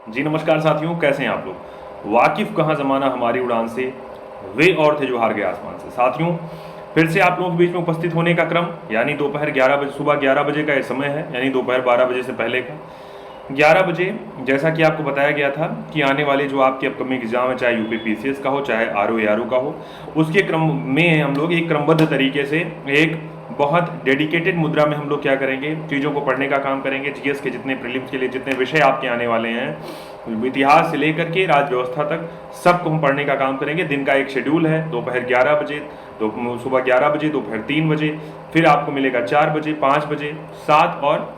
जी नमस्कार साथियों, कैसे हैं आप लोग। वाकिफ कहाँ ज़माना हमारी उड़ान से, वे और थे जो हार गए आसमान से। साथियों, फिर से आप लोगों के बीच में उपस्थित होने का क्रम, यानी दोपहर 11 बजे, सुबह 11 बजे का ये समय है, यानी दोपहर 12 बजे से पहले का 11 बजे। जैसा कि आपको बताया गया था कि आने वाले जो आपके अपकमिंग एग्जाम है, चाहे यूपी पीसीएस का हो, चाहे आरओ यारो का हो, उसके क्रम में हम लोग एक क्रमबद्ध तरीके से एक बहुत डेडिकेटेड मुद्रा में हम लोग क्या करेंगे, चीज़ों को पढ़ने का काम करेंगे। जीएस के जितने प्रीलिम्स के लिए जितने विषय आपके आने वाले हैं, इतिहास से लेकर के राज व्यवस्था तक, सबको हम पढ़ने का काम करेंगे। दिन का एक शेड्यूल है, दोपहर 11 बजे, सुबह 11 बजे, दोपहर 3 बजे, फिर आपको मिलेगा 4 बजे, 5 बजे, 7 और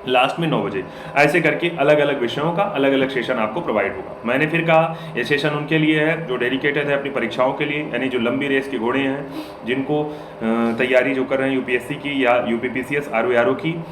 लास्ट में 9 बजे। ऐसे करके अलग अलग विषयों का अलग अलग सेशन आपको प्रोवाइड होगा। मैंने फिर कहा, ये सेशन उनके लिए है जो डेडिकेटेड है अपनी परीक्षाओं के लिए, यानी जो लंबी रेस के घोड़े हैं, जिनको तैयारी जो कर रहे हैं यूपीएससी की या यूपीपीसीएस आरओ की,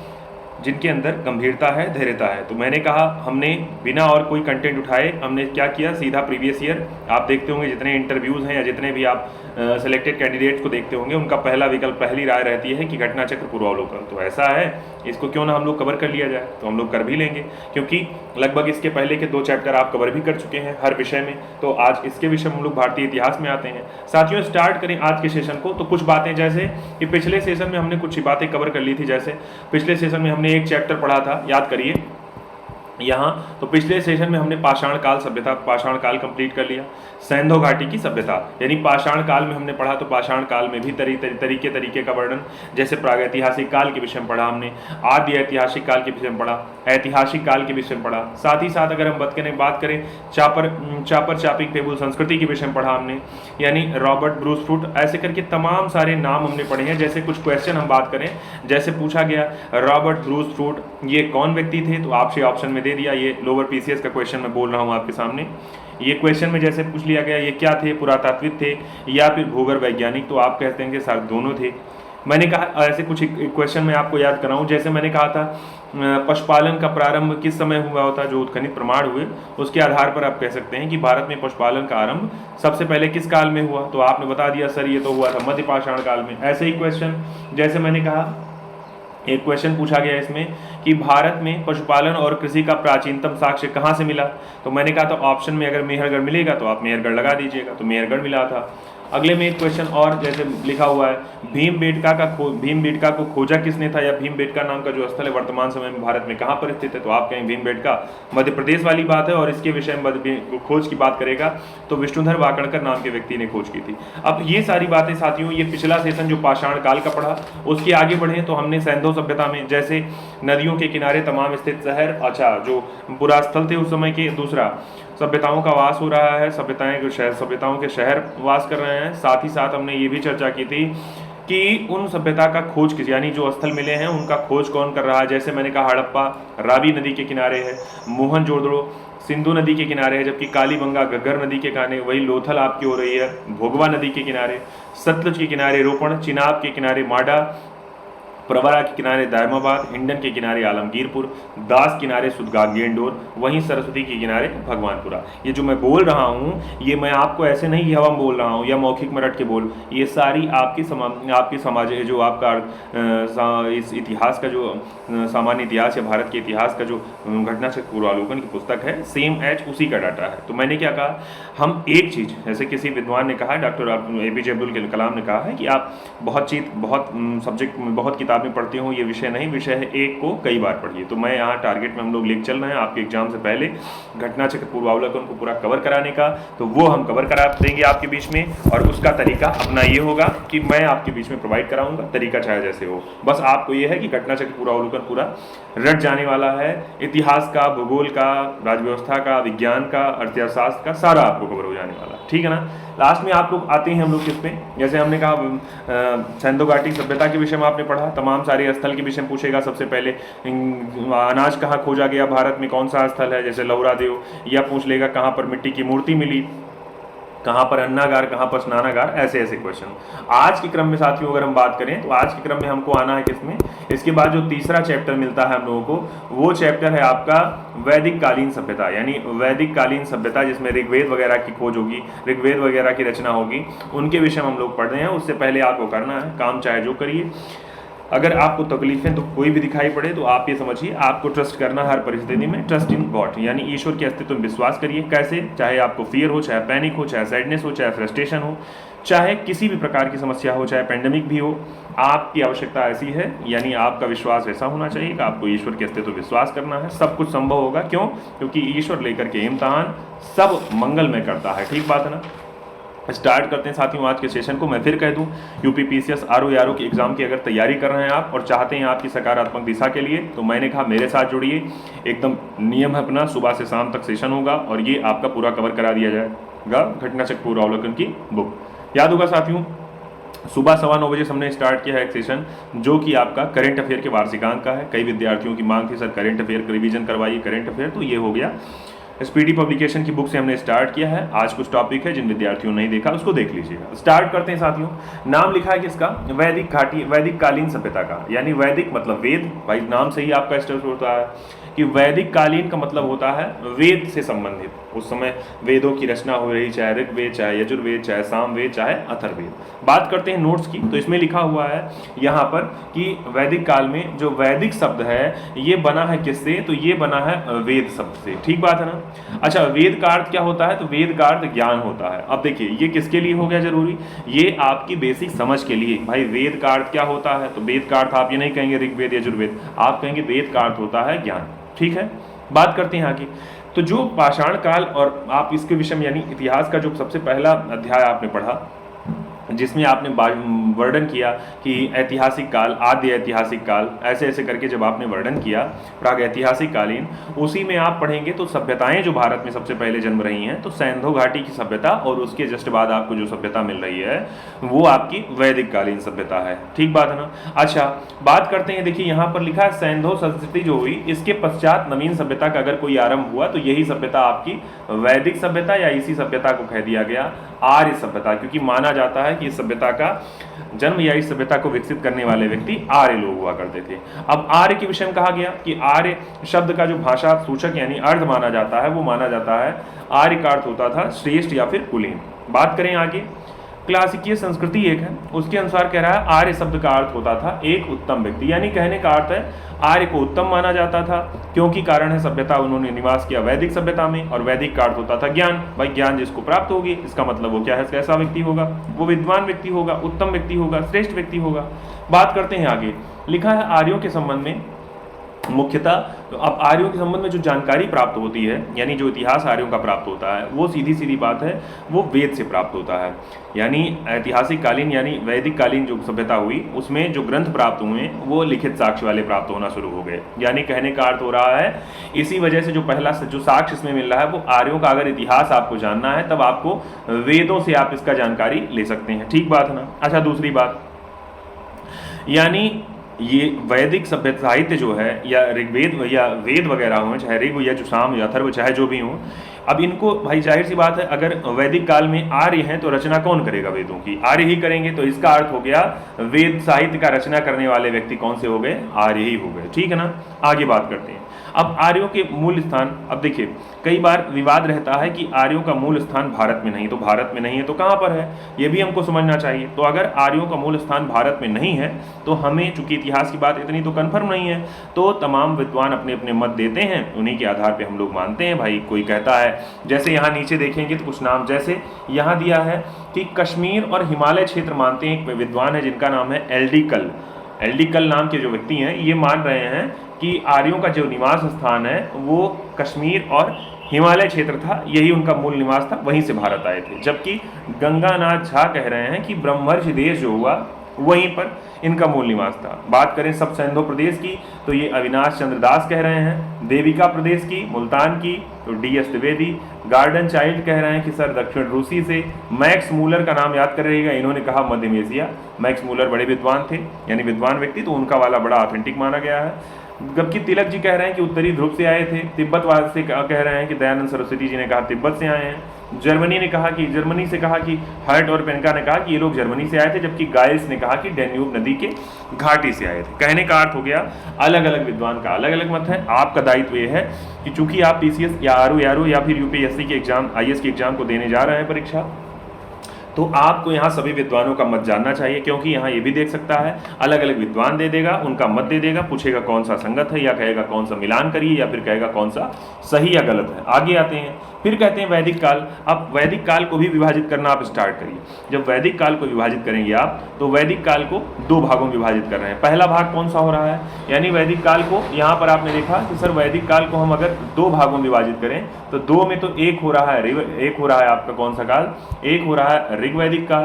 जिनके अंदर गंभीरता है, धैर्यता है। तो मैंने कहा, हमने बिना और कोई कंटेंट उठाए हमने क्या किया, सीधा प्रीवियस ईयर आप देखते होंगे, जितने इंटरव्यूज़ हैं या जितने भी आप सिलेक्टेड कैंडिडेट्स को देखते होंगे, उनका पहला विकल्प, पहली राय रहती है कि घटना चक्र पूर्वावलोकन। तो ऐसा है, इसको क्यों ना हम लोग कवर कर लिया जाए। तो हम लोग कर भी लेंगे, क्योंकि लगभग इसके पहले के 2 चैप्टर आप कवर भी कर चुके हैं हर विषय में। तो आज इसके विषय में हम लोग भारतीय इतिहास में आते हैं। साथियों, स्टार्ट करें आज के सेशन को। तो कुछ बातें, जैसे कि पिछले सेशन में हमने कुछ बातें कवर कर ली थी। जैसे पिछले सेशन में हमने एक चैप्टर पढ़ा था, याद करिए यहाँ। तो पिछले सेशन में हमने पाषाण काल सभ्यता, पाषाण काल कंप्लीट कर लिया। सैंधो घाटी की सभ्यता, यानी पाषाण काल में हमने पढ़ा। तो पाषाण काल में भी तरीके का वर्णन, जैसे प्रागैतिहासिक काल के विषय में पढ़ा हमने, आदि ऐतिहासिक काल के विषय में पढ़ा, ऐतिहासिक काल के विषय में पढ़ा। साथ ही साथ अगर हम बात करें चापर चापिक फेबुल संस्कृति के विषय में पढ़ा हमने, यानी रॉबर्ट ब्रूस फ्रूट, ऐसे करके तमाम सारे नाम हमने पढ़े हैं। जैसे कुछ क्वेश्चन हम बात करें, जैसे पूछा गया रॉबर्ट ब्रूस फ्रूट ये कौन व्यक्ति थे, तो आपसे ऑप्शन में दे दिया। ये लोअर पीसीएस का क्वेश्चन मैं बोल रहा हूँ आपके सामने। ये क्वेश्चन में जैसे पूछ लिया गया, ये क्या थे, पुरातात्विक थे या फिर भूगर्भ वैज्ञानिक, तो आप कहते हैं कि सर दोनों थे। मैंने कहा ऐसे कुछ क्वेश्चन मैं आपको याद कराऊं। जैसे मैंने कहा था पशुपालन का प्रारंभ किस समय हुआ होता, जो उत्खनित प्रमाण हुए उसके आधार पर आप कह सकते हैं कि भारत में पशुपालन का आरंभ सबसे पहले किस काल में हुआ। तो आपने बता दिया सर ये तो हुआ था मध्य पाषाण काल में। ऐसे ही क्वेश्चन, जैसे मैंने कहा, एक क्वेश्चन पूछा गया इसमें कि भारत में पशुपालन और कृषि का प्राचीनतम साक्ष्य कहाँ से मिला। तो मैंने कहा, तो ऑप्शन में अगर मेहरगढ़ मिलेगा तो आप मेहरगढ़ लगा दीजिएगा, तो मेहरगढ़ मिला था। अगले में एक क्वेश्चन और, जैसे लिखा हुआ है भीमबेटका को खोजा किसने था, या भीमबेटका नाम का जो स्थल है वर्तमान समय में भारत में कहाँ पर स्थित है। तो आप कहें भीमबेटका मध्य प्रदेश वाली बात है, और इसके विषय में खोज की बात करेगा तो विष्णुधर वाकणकर नाम के व्यक्ति ने खोज की थी। अब ये सारी बातें साथियों, ये पिछला सेशन जो पाषाण काल का पढ़ा, उसके आगे बढ़े तो हमने सैंधव सभ्यता में जैसे नदियों के किनारे तमाम स्थित शहर, अच्छा जो बुरा स्थल थे उस समय के, दूसरा सभ्यताओं का वास हो रहा है, सभ्यताओं के शहर वास कर रहे हैं। साथ ही साथ हमने ये भी चर्चा की थी कि उन सभ्यता का खोज किस, यानी जो स्थल मिले हैं उनका खोज कौन कर रहा है। जैसे मैंने कहा हड़प्पा रावी नदी के किनारे है, मोहनजोदड़ो सिंधु नदी के किनारे है, जबकि कालीबंगा घग्गर नदी के किनारे, वही लोथल आपकी हो रही है भोगवा नदी के किनारे, सतलुज के किनारे रोपण, चिनाब के किनारे माडा, प्रवरा के किनारे दायमाबाद, हिंडन के किनारे आलमगीरपुर, दास किनारे सुदगागेंडोर, वहीं सरस्वती के किनारे भगवानपुरा। ये जो मैं बोल रहा हूँ, ये मैं आपको ऐसे नहीं हवा में बोल रहा हूँ या मौखिक में रट के बोल, ये सारी आपकी समाज जो आपका इस इतिहास का जो सामान्य इतिहास या भारत के इतिहास का जो घटना चक्र पूर्वावलोकन की पुस्तक है, सेम एज उसी का डाटा है। तो मैंने क्या कहा, हम एक चीज़, जैसे किसी विद्वान ने कहा, डॉक्टर APJ अब्दुल कलाम ने कहा है कि आप बहुत सब्जेक्ट में बहुत किताब में पढ़ते हो, ये विषय नहीं, विषय है एक को कई बार पढ़िए। तो मैं यहाँ टारगेट में हम लोग लेके चल रहे हैं आपके एग्जाम से पहले घटना चक्र पूर्वावलोकन को पूरा कवर कराने का। तो वो हम कवर करा देंगे आपके बीच में, और उसका तरीका अपना ये होगा कि मैं आपके बीच में प्रोवाइड कराऊंगा, तरीका चाहे जैसे हो, बस आपको ये है कि घटना चक्र पूर्वावलोकन पूरा रट जाने वाला है। इतिहास का, भूगोल का, राज व्यवस्था का, विज्ञान का, अर्थशास्त्र का, सारा आपको कवर हो जाने वाला, ठीक है ना। लास्ट में आप लोग आते हैं हम लोग किस पे, जैसे हमने कहा सैंधो घाटी सभ्यता के विषय में आपने पढ़ा, तमाम सारे स्थल के विषय में पूछेगा। सबसे पहले अनाज कहाँ खोजा गया, भारत में कौन सा स्थल है, जैसे लौरा देव, या पूछ लेगा कहाँ पर मिट्टी की मूर्ति मिली, कहाँ पर अन्नागार, कहाँ पर स्नानागार, ऐसे ऐसे क्वेश्चन। आज के क्रम में साथियों अगर हम बात करें तो आज के क्रम में हमको आना है किसमें, इसके बाद जो तीसरा चैप्टर मिलता है हम लोगों को, वो चैप्टर है आपका वैदिक कालीन सभ्यता, यानी वैदिक कालीन सभ्यता, जिसमें ऋग्वेद वगैरह की खोज होगी, ऋग्वेद वगैरह की रचना होगी, उनके विषय में हम लोग पढ़ रहे हैं। उससे पहले आपको करना है काम, चाहे जो करिए, अगर आपको तकलीफें तो कोई भी दिखाई पड़े तो आप ये समझिए आपको ट्रस्ट करना हर परिस्थिति में, ट्रस्ट इन गॉड, यानी ईश्वर के अस्तित्व में विश्वास करिए। कैसे? चाहे आपको फियर हो, चाहे पैनिक हो, चाहे सैडनेस हो, चाहे फ्रस्ट्रेशन हो, चाहे किसी भी प्रकार की समस्या हो, चाहे पेंडेमिक भी हो, आपकी आवश्यकता ऐसी है, यानी आपका विश्वास ऐसा होना चाहिए कि आपको ईश्वर के अस्तित्व विश्वास करना है। सब कुछ संभव होगा। क्यों? क्योंकि ईश्वर लेकर के इम्तहान सब मंगल में करता है। ठीक बात है ना? स्टार्ट करते हैं साथियों आज के सेशन को। मैं फिर कह दूं, यूपीपीसीएस आरओ की एग्जाम की अगर तैयारी कर रहे हैं आप और चाहते हैं आपकी सकारात्मक दिशा के लिए, तो मैंने कहा मेरे साथ जुड़िए। एकदम नियम है अपना, सुबह से शाम तक सेशन होगा और ये आपका पूरा कवर करा दिया जाएगा घटनाचक्र पूर्वावलोकन की बुक। याद होगा साथियों, सुबह 9:15 बजे हमने स्टार्ट किया है एक सेशन जो कि आपका करंट अफेयर के वार्षिकांक का है। कई विद्यार्थियों की मांग थी सर करंट अफेयर का रिवीजन करवाइए करंट अफेयर, तो ये हो गया। स्पीडी पब्लिकेशन की बुक से हमने स्टार्ट किया है। आज कुछ टॉपिक है, जिन विद्यार्थियों ने नहीं देखा उसको देख लीजिएगा। स्टार्ट करते हैं साथियों। नाम लिखा है किसका? वैदिक घाटी, वैदिक कालीन सभ्यता का, यानी वैदिक मतलब वेद। भाई नाम से ही आपका स्टेप होता है कि वैदिक कालीन का मतलब होता है वेद से संबंधित। उस समय वेदों की रचना हो रही, चाहे ऋग्वेद, चाहे यजुर्वेद, चाहे सामवेद, चाहे अथर्ववेद। बात करते हैं नोट्स की, तो इसमें लिखा हुआ है यहाँ पर कि वैदिक काल में जो वैदिक शब्द है ये बना है किससे? तो ये बना है वेद शब्द से। ठीक बात है ना? अच्छा, वेद का अर्थ क्या होता है? तो वेद का अर्थ ज्ञान होता है। अब देखिए ये किसके लिए हो गया जरूरी? ये आपकी बेसिक समझ के लिए। भाई वेद का अर्थ क्या होता है? तो वेद का अर्थ आप ये नहीं कहेंगे ऋग्वेद यजुर्वेद, आप कहेंगे वेद का अर्थ होता है ज्ञान। ठीक है, बात करते हैं आगे। तो जो पाषाण काल और आप इसके विषय में यानी इतिहास का जो सबसे पहला अध्याय आपने पढ़ा जिसमें आपने वर्णन किया कि ऐतिहासिक काल, आद्य ऐतिहासिक काल, ऐसे ऐसे करके जब आपने वर्णन किया प्राग ऐतिहासिक कालीन, उसी में आप पढ़ेंगे तो सभ्यताएं जो भारत में सबसे पहले जन्म रही हैं, तो सैंधो घाटी की सभ्यता और उसके जस्ट बाद आपको जो सभ्यता मिल रही है वो आपकी वैदिक कालीन सभ्यता है। ठीक बात है ना? अच्छा, बात करते हैं। देखिए यहाँ पर लिखा है सैंधो संस्कृति जो हुई, इसके पश्चात नवीन सभ्यता का अगर कोई आरंभ हुआ तो यही सभ्यता आपकी वैदिक सभ्यता या इसी सभ्यता को कह दिया गया आर्य सभ्यता, क्योंकि माना जाता है कि इस सभ्यता का जन्म या इस सभ्यता को विकसित करने वाले व्यक्ति आर्य लोग हुआ करते थे। अब आर्य के विषय में कहा गया कि आर्य शब्द का जो भाषा सूचक यानी अर्थ माना जाता है वो माना जाता है आर्य का अर्थ होता था श्रेष्ठ या फिर कुलीन। बात करें आगे, क्लासिकीय संस्कृति एक है, उसके अनुसार कह रहा है आर्य शब्द का अर्थ होता था एक उत्तम व्यक्ति, यानी कहने का अर्थ है आर्य को उत्तम माना जाता था क्योंकि कारण है सभ्यता उन्होंने निवास किया वैदिक सभ्यता में, और वैदिक का अर्थ होता था ज्ञान। भाई ज्ञान जिसको प्राप्त होगी इसका मतलब वो क्या है, कैसा व्यक्ति होगा? वो विद्वान व्यक्ति होगा, उत्तम व्यक्ति होगा, श्रेष्ठ व्यक्ति होगा। बात करते हैं आगे, लिखा है आर्यों के संबंध में मुख्यतः। तो अब आर्यों के संबंध में जो जानकारी प्राप्त होती है यानी जो इतिहास आर्यों का प्राप्त होता है वो सीधी सीधी बात है वो वेद से प्राप्त होता है। यानी ऐतिहासिक कालीन यानी वैदिक कालीन जो सभ्यता हुई उसमें जो ग्रंथ प्राप्त हुए वो लिखित साक्ष्य वाले प्राप्त होना शुरू हो गए। यानी कहने का अर्थ हो रहा है इसी वजह से जो पहला जो साक्ष्य इसमें मिल रहा है वो आर्यों का अगर इतिहास आपको जानना है तब आपको वेदों से आप इसका जानकारी ले सकते हैं। ठीक बात है ना? अच्छा, दूसरी बात, यानी ये वैदिक सभ्य साहित्य जो है या ऋग्वेद या वेद वगैरह हो, चाहे ऋग या जो साम या अथर्व चाहे जो भी हो, अब इनको भाई जाहिर सी बात है अगर वैदिक काल में आर्य हैं तो रचना कौन करेगा? वेदों की आर्य ही करेंगे। तो इसका अर्थ हो गया वेद साहित्य का रचना करने वाले व्यक्ति कौन से हो गए? आर्य ही हो गए। ठीक है ना? आगे बात करते हैं। अब आर्यों के मूल स्थान, अब देखिए कई बार विवाद रहता है कि आर्यों का मूल स्थान भारत में नहीं, तो भारत में नहीं है तो कहाँ पर है ये भी हमको समझना चाहिए। तो अगर आर्यों का मूल स्थान भारत में नहीं है तो हमें, चूंकि इतिहास की बात इतनी तो कन्फर्म नहीं है, तो तमाम विद्वान अपने अपने मत देते हैं, उन्हीं के आधार पर हम लोग मानते हैं। भाई कोई कहता है, जैसे यहाँ नीचे देखेंगे तो कुछ नाम जैसे यहाँ दिया है कि कश्मीर और हिमालय क्षेत्र मानते हैं। एक विद्वान है जिनका नाम है एल्डिकल। एल्डिकल नाम के जो व्यक्ति हैं ये मान रहे हैं कि आर्यों का जो निवास स्थान है वो कश्मीर और हिमालय क्षेत्र था, यही उनका मूल निवास था, वहीं से भारत आए थे। जबकि गंगानाथ झा कह रहे हैं कि ब्रह्मर्ष देश जो हुआ वहीं पर इनका मूल निवास था। बात करें सब सैंधो प्रदेश की तो ये अविनाश चंद्र दास कह रहे हैं, देविका प्रदेश की मुल्तान की तो DS द्विवेदी, गार्डन चाइल्ड कह रहे हैं कि सर दक्षिण रूसी से, मैक्स मूलर का नाम याद कर रहिएगा, इन्होंने कहा मध्य एशिया। मैक्स मूलर बड़े विद्वान थे यानी विद्वान व्यक्ति, तो उनका वाला बड़ा ऑथेंटिक माना गया है। जबकि तिलक जी कह रहे हैं कि उत्तरी ध्रुव से आए थे। तिब्बत वाद से कह रहे हैं कि दयानंद सरस्वती जी ने कहा तिब्बत से आए हैं। जर्मनी से कहा कि हर्ट और पेनका ने कहा कि ये लोग जर्मनी से आए थे, जबकि गाइल्स ने कहा कि डैन्यूब नदी के घाटी से आए थे। कहने का अर्थ हो गया अलग अलग विद्वान का अलग अलग मत है। आपका दायित्व ये है कि चूंकि आप PCS या आरओ या फिर UPSC के एग्जाम, IAS के एग्जाम को देने जा रहे हैं परीक्षा, तो आपको यहाँ सभी विद्वानों का मत जानना चाहिए, क्योंकि यहाँ ये भी देख सकता है अलग अलग विद्वान दे देगा, उनका मत दे देगा, पूछेगा कौन सा संगत है, या कहेगा कौन सा मिलान करिए, या फिर कहेगा कौन सा सही या गलत है। आगे आते हैं, फिर कहते हैं वैदिक काल। अब वैदिक काल को भी विभाजित करना आप स्टार्ट करिए। जब वैदिक काल को विभाजित करेंगे आप, तो वैदिक काल को दो भागों में विभाजित कर रहे हैं। पहला भाग कौन सा हो रहा है, यानी वैदिक काल को यहाँ पर आपने देखा कि सर वैदिक काल को हम अगर दो भागों में विभाजित करें तो दो में तो एक हो रहा है आपका कौन सा काल, एक हो रहा है ऋग्वैदिक काल,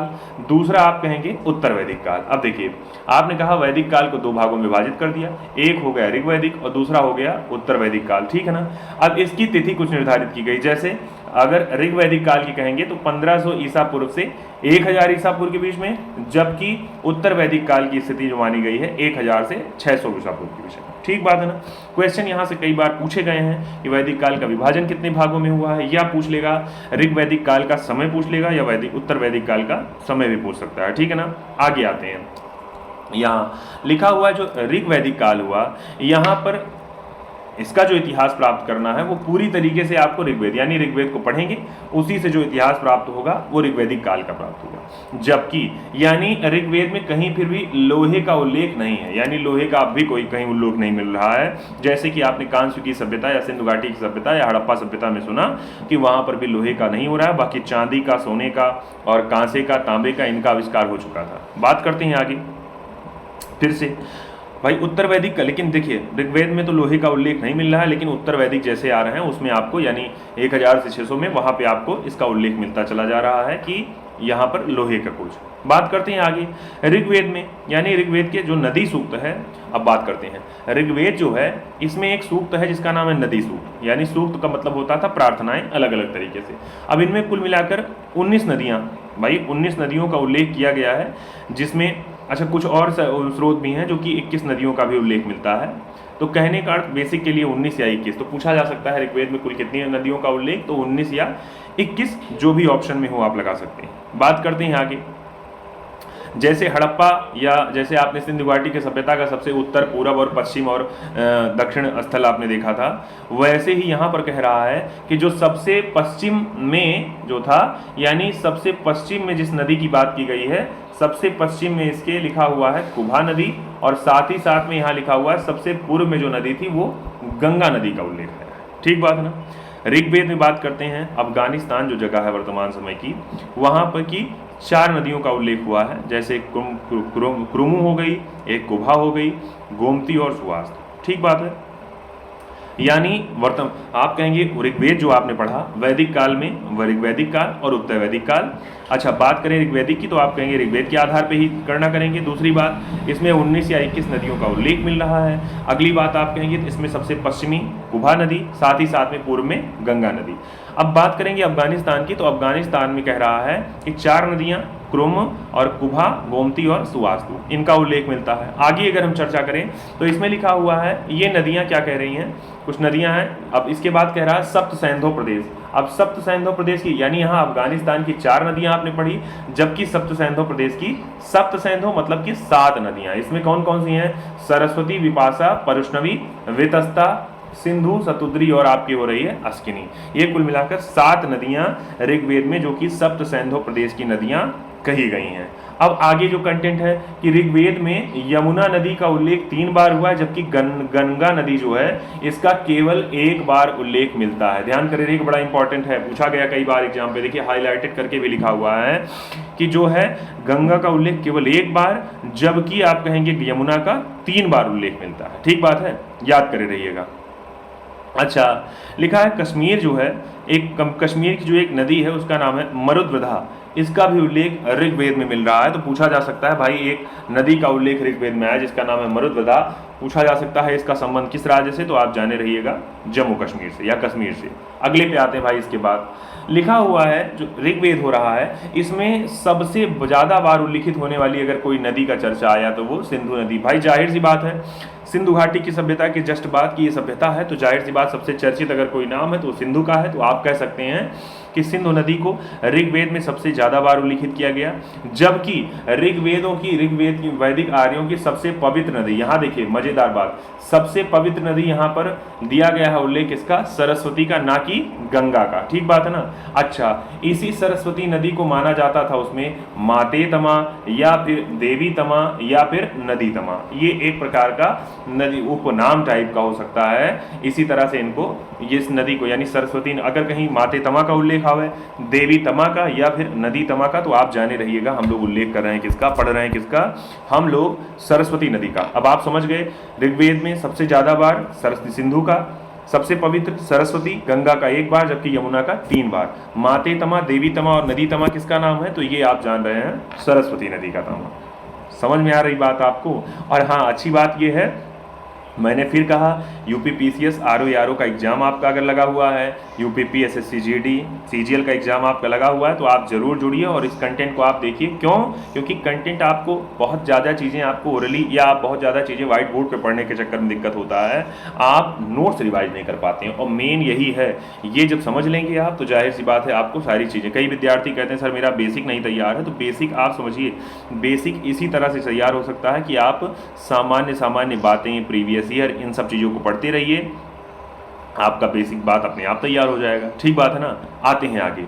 दूसरा आप कहेंगे उत्तर वैदिक काल। अब देखिए, आपने कहा वैदिक काल को दो भागों में विभाजित कर दिया, एक हो गया ऋग्वैदिक और दूसरा हो गया उत्तर वैदिक काल, ठीक है ना। अब इसकी तिथि कुछ निर्धारित की गई, जैसे अगर ऋग्वैदिक काल की कहेंगे तो 1500 ईसा पूर्व से 1000 ईसा पूर्व के बीच में, जबकि उत्तर वैदिक काल की स्थिति जो मानी गई है 1000 से 600 ईसा पूर्व के बीच में। ठीक बात है ना। क्वेश्चन यहाँ से कई बार पूछे गए हैं कि वैदिक काल का विभाजन कितने भागों में हुआ है, या पूछ लेगा ऋग्वैदिक काल का समय पूछ लेगा, या उत्तर वैदिक काल का समय भी पूछ सकता है, ठीक है ना। आगे आते हैं, यहाँ लिखा हुआ है जो ऋग्वैदिक काल हुआ, यहाँ पर इसका जो इतिहास प्राप्त करना है वो पूरी तरीके से आपको ऋग्वेद, यानी ऋग्वेद को पढ़ेंगे, उसी से जो इतिहास प्राप्त होगा वो ऋग्वैदिक काल का प्राप्त होगा। जबकि यानी ऋग्वेद में कहीं फिर भी लोहे का उल्लेख नहीं है, यानी लोहे का अब भी कोई कहीं उल्लेख नहीं मिल रहा है। जैसे कि आपने कांस्य की सभ्यता या सिंधु घाटी की सभ्यता या हड़प्पा सभ्यता में सुना कि वहां पर भी लोहे का नहीं हो रहा है, बाकी चांदी का, सोने का और कांसे का, तांबे का, इनका आविष्कार हो चुका था। बात करते हैं आगे फिर से भाई उत्तर वैदिक का। लेकिन देखिए ऋग्वेद में तो लोहे का उल्लेख नहीं मिल रहा है, लेकिन उत्तर वैदिक जैसे आ रहे हैं उसमें आपको, यानी 1000 से 600 में वहां पे आपको इसका उल्लेख मिलता चला जा रहा है कि यहाँ पर लोहे का कुछ। बात करते हैं आगे ऋग्वेद में, यानी ऋग्वेद के जो नदी सूक्त है। अब बात करते हैं ऋग्वेद जो है, इसमें एक सूक्त है जिसका नाम है नदी सूक्त, यानी सूक्त का मतलब होता था प्रार्थनाएं अलग अलग तरीके से। अब इनमें कुल मिलाकर 19 नदियाँ, भाई 19 नदियों का उल्लेख किया गया है, जिसमें अच्छा कुछ और स्रोत भी हैं जो कि 21 नदियों का भी उल्लेख मिलता है। तो कहने का अर्थ बेसिक के लिए 19 या 21, तो पूछा जा सकता है ऋग्वेद में कुल कितनी नदियों का उल्लेख, तो 19 या 21, जो भी ऑप्शन में हो आप लगा सकते हैं। बात करते हैं आगे, जैसे हड़प्पा या जैसे आपने सिंधु घाटी की सभ्यता का सबसे उत्तर, पूरब और पश्चिम और दक्षिण स्थल आपने देखा था, वैसे ही यहाँ पर कह रहा है कि जो सबसे पश्चिम में जो था, यानी सबसे पश्चिम में जिस नदी की बात की गई है, सबसे पश्चिम में इसके लिखा हुआ है कुभा नदी, और साथ ही साथ में यहाँ लिखा हुआ है सबसे पूर्व में जो नदी थी वो गंगा नदी का उल्लेख है। ठीक बात है ना। ऋग्वेद में बात करते हैं, अफगानिस्तान जो जगह है वर्तमान समय की, वहाँ पर की 4 नदियों का उल्लेख हुआ है, जैसे क्रुमु हो गई, एक कुभा हो गई, गोमती और सुवास्त। ठीक बात है। यानी आप कहेंगे ऋग्वेद जो आपने पढ़ा वैदिक काल में, ऋग्वैदिक काल और उत्तर वैदिक काल। अच्छा बात करें ऋग्वैदिक की, तो आप कहेंगे ऋग्वेद के आधार पे ही गणना करेंगे। दूसरी बात, इसमें 19 या 21 नदियों का उल्लेख मिल रहा है। अगली बात आप कहेंगे इसमें सबसे पश्चिमी कुभा नदी, साथ ही साथ में पूर्व में गंगा नदी। अब बात करेंगे अफगानिस्तान की, तो अफगानिस्तान में कह रहा है कि 4 नदियाँ क्रुम और कुभा, गोमती और सुवास्तु, इनका उल्लेख मिलता है। आगे अगर हम चर्चा करें तो इसमें लिखा हुआ है ये नदियाँ क्या कह रही हैं, कुछ नदियाँ हैं। अब इसके बाद कह रहा है सप्त सैंधो प्रदेश। अब सप्त सैंधो प्रदेश की, यानी यहाँ अफगानिस्तान की 4 नदियाँ आपने पढ़ी, जबकि सप्त सैंधो प्रदेश की, सप्त सैंधो मतलब कि 7 नदियाँ। इसमें कौन कौन सी हैं, सरस्वती, विपाशा, परुष्णवी, वितस्ता, सिंधु, सतुद्री और आपकी हो रही है अस्किनी। ये कुल मिलाकर 7 नदियां ऋग्वेद में, जो कि सप्त सैंधो प्रदेश की नदियां कही गई हैं। अब आगे जो कंटेंट है कि ऋग्वेद में यमुना नदी का उल्लेख 3 बार हुआ है, जबकि गंगा नदी जो है इसका केवल 1 बार उल्लेख मिलता है। ध्यान करें, एक बड़ा इंपॉर्टेंट है, पूछा गया कई बार एग्जाम पे, देखिए हाईलाइटेड करके भी लिखा हुआ है कि जो है गंगा का उल्लेख केवल 1 बार, जबकि आप कहेंगे यमुना का 3 बार उल्लेख मिलता है। ठीक बात है, याद करे रहिएगा। अच्छा लिखा है कश्मीर जो है, कश्मीर की जो एक नदी है उसका नाम है मरुद्वधा, इसका भी उल्लेख ऋग्वेद में मिल रहा है। तो पूछा जा सकता है भाई एक नदी का उल्लेख ऋग्वेद में है जिसका नाम है मरुद्वधा, पूछा जा सकता है इसका संबंध किस राज्य से, तो आप जाने रहिएगा जम्मू कश्मीर से या कश्मीर से। अगले पे आते हैं भाई, इसके बाद लिखा हुआ है जो ऋग्वेद हो रहा है, इसमें सबसे ज़्यादा बार उल्लिखित होने वाली अगर कोई नदी का चर्चा आया तो वो सिंधु नदी। भाई जाहिर सी बात है सिंधु घाटी की सभ्यता के जस्ट बाद की ये सभ्यता है, तो जाहिर सी बात सबसे चर्चित अगर कोई नाम है तो सिंधु का है। तो आप कह सकते हैं कि सिंधु नदी को ऋग्वेद में सबसे ज़्यादा बार उल्लिखित किया गया, जबकि ऋग्वेद की वैदिक आर्यों की सबसे पवित्र नदी, यहाँ देखिए मजेदार बात, सबसे पवित्र नदी यहाँ पर दिया गया है उल्लेख इसका सरस्वती का, ना कि गंगा का। ठीक बात है ना। अच्छा, इसी सरस्वती नदी को माना जाता था उसमें माते तमा या फिर देवी तमा या फिर नदी तमा, ये एक प्रकार का नदी उपनाम टाइप का हो सकता है। इसी तरह से इनको इस नदी को यानी सरस्वती, अगर कहीं माते तमा का उल्लेख आवे, देवी तमा का या फिर नदी तमा का, तो आप जाने रहिएगा हम लोग उल्लेख कर रहे हैं किसका, पढ़ रहे हैं किसका, हम लोग सरस्वती नदी का। अब आप समझ गए, ऋग्वेद में सबसे ज्यादा बार सरस्वती, सिंधु का सबसे पवित्र सरस्वती, गंगा का 1 बार, जबकि यमुना का 3 बार। माते तमा, देवी तमा और नदी तमा किसका नाम है, तो ये आप जान रहे हैं सरस्वती नदी का नाम। समझ में आ रही बात आपको। और हाँ, अच्छी बात ये है, मैंने फिर कहा यूपी पीसीएस आरओ का एग्जाम आपका अगर लगा हुआ है, यूपी पीएसएससी जीडी सीजीएल का एग्जाम आपका लगा हुआ है, तो आप जरूर जुड़िए और इस कंटेंट को आप देखिए। क्यों? क्योंकि कंटेंट आपको बहुत ज़्यादा चीज़ें आपको ओरली या आप बहुत ज़्यादा चीज़ें व्हाइट बोर्ड पे पढ़ने के चक्कर में दिक्कत होता है, आप नोट्स रिवाइज नहीं कर पाते हैं। और मेन यही है, ये जब समझ लेंगे आप तो जाहिर सी बात है आपको सारी चीज़ें, कई विद्यार्थी कहते हैं सर मेरा बेसिक नहीं तैयार है, तो बेसिक आप समझिए, बेसिक इसी तरह से तैयार हो सकता है कि आप सामान्य बातें, प्रीवियस ईयर, इन सब चीज़ों को पढ़ते रहिए, आपका बेसिक बात अपने आप तैयार हो जाएगा। ठीक बात है ना। आते हैं आगे,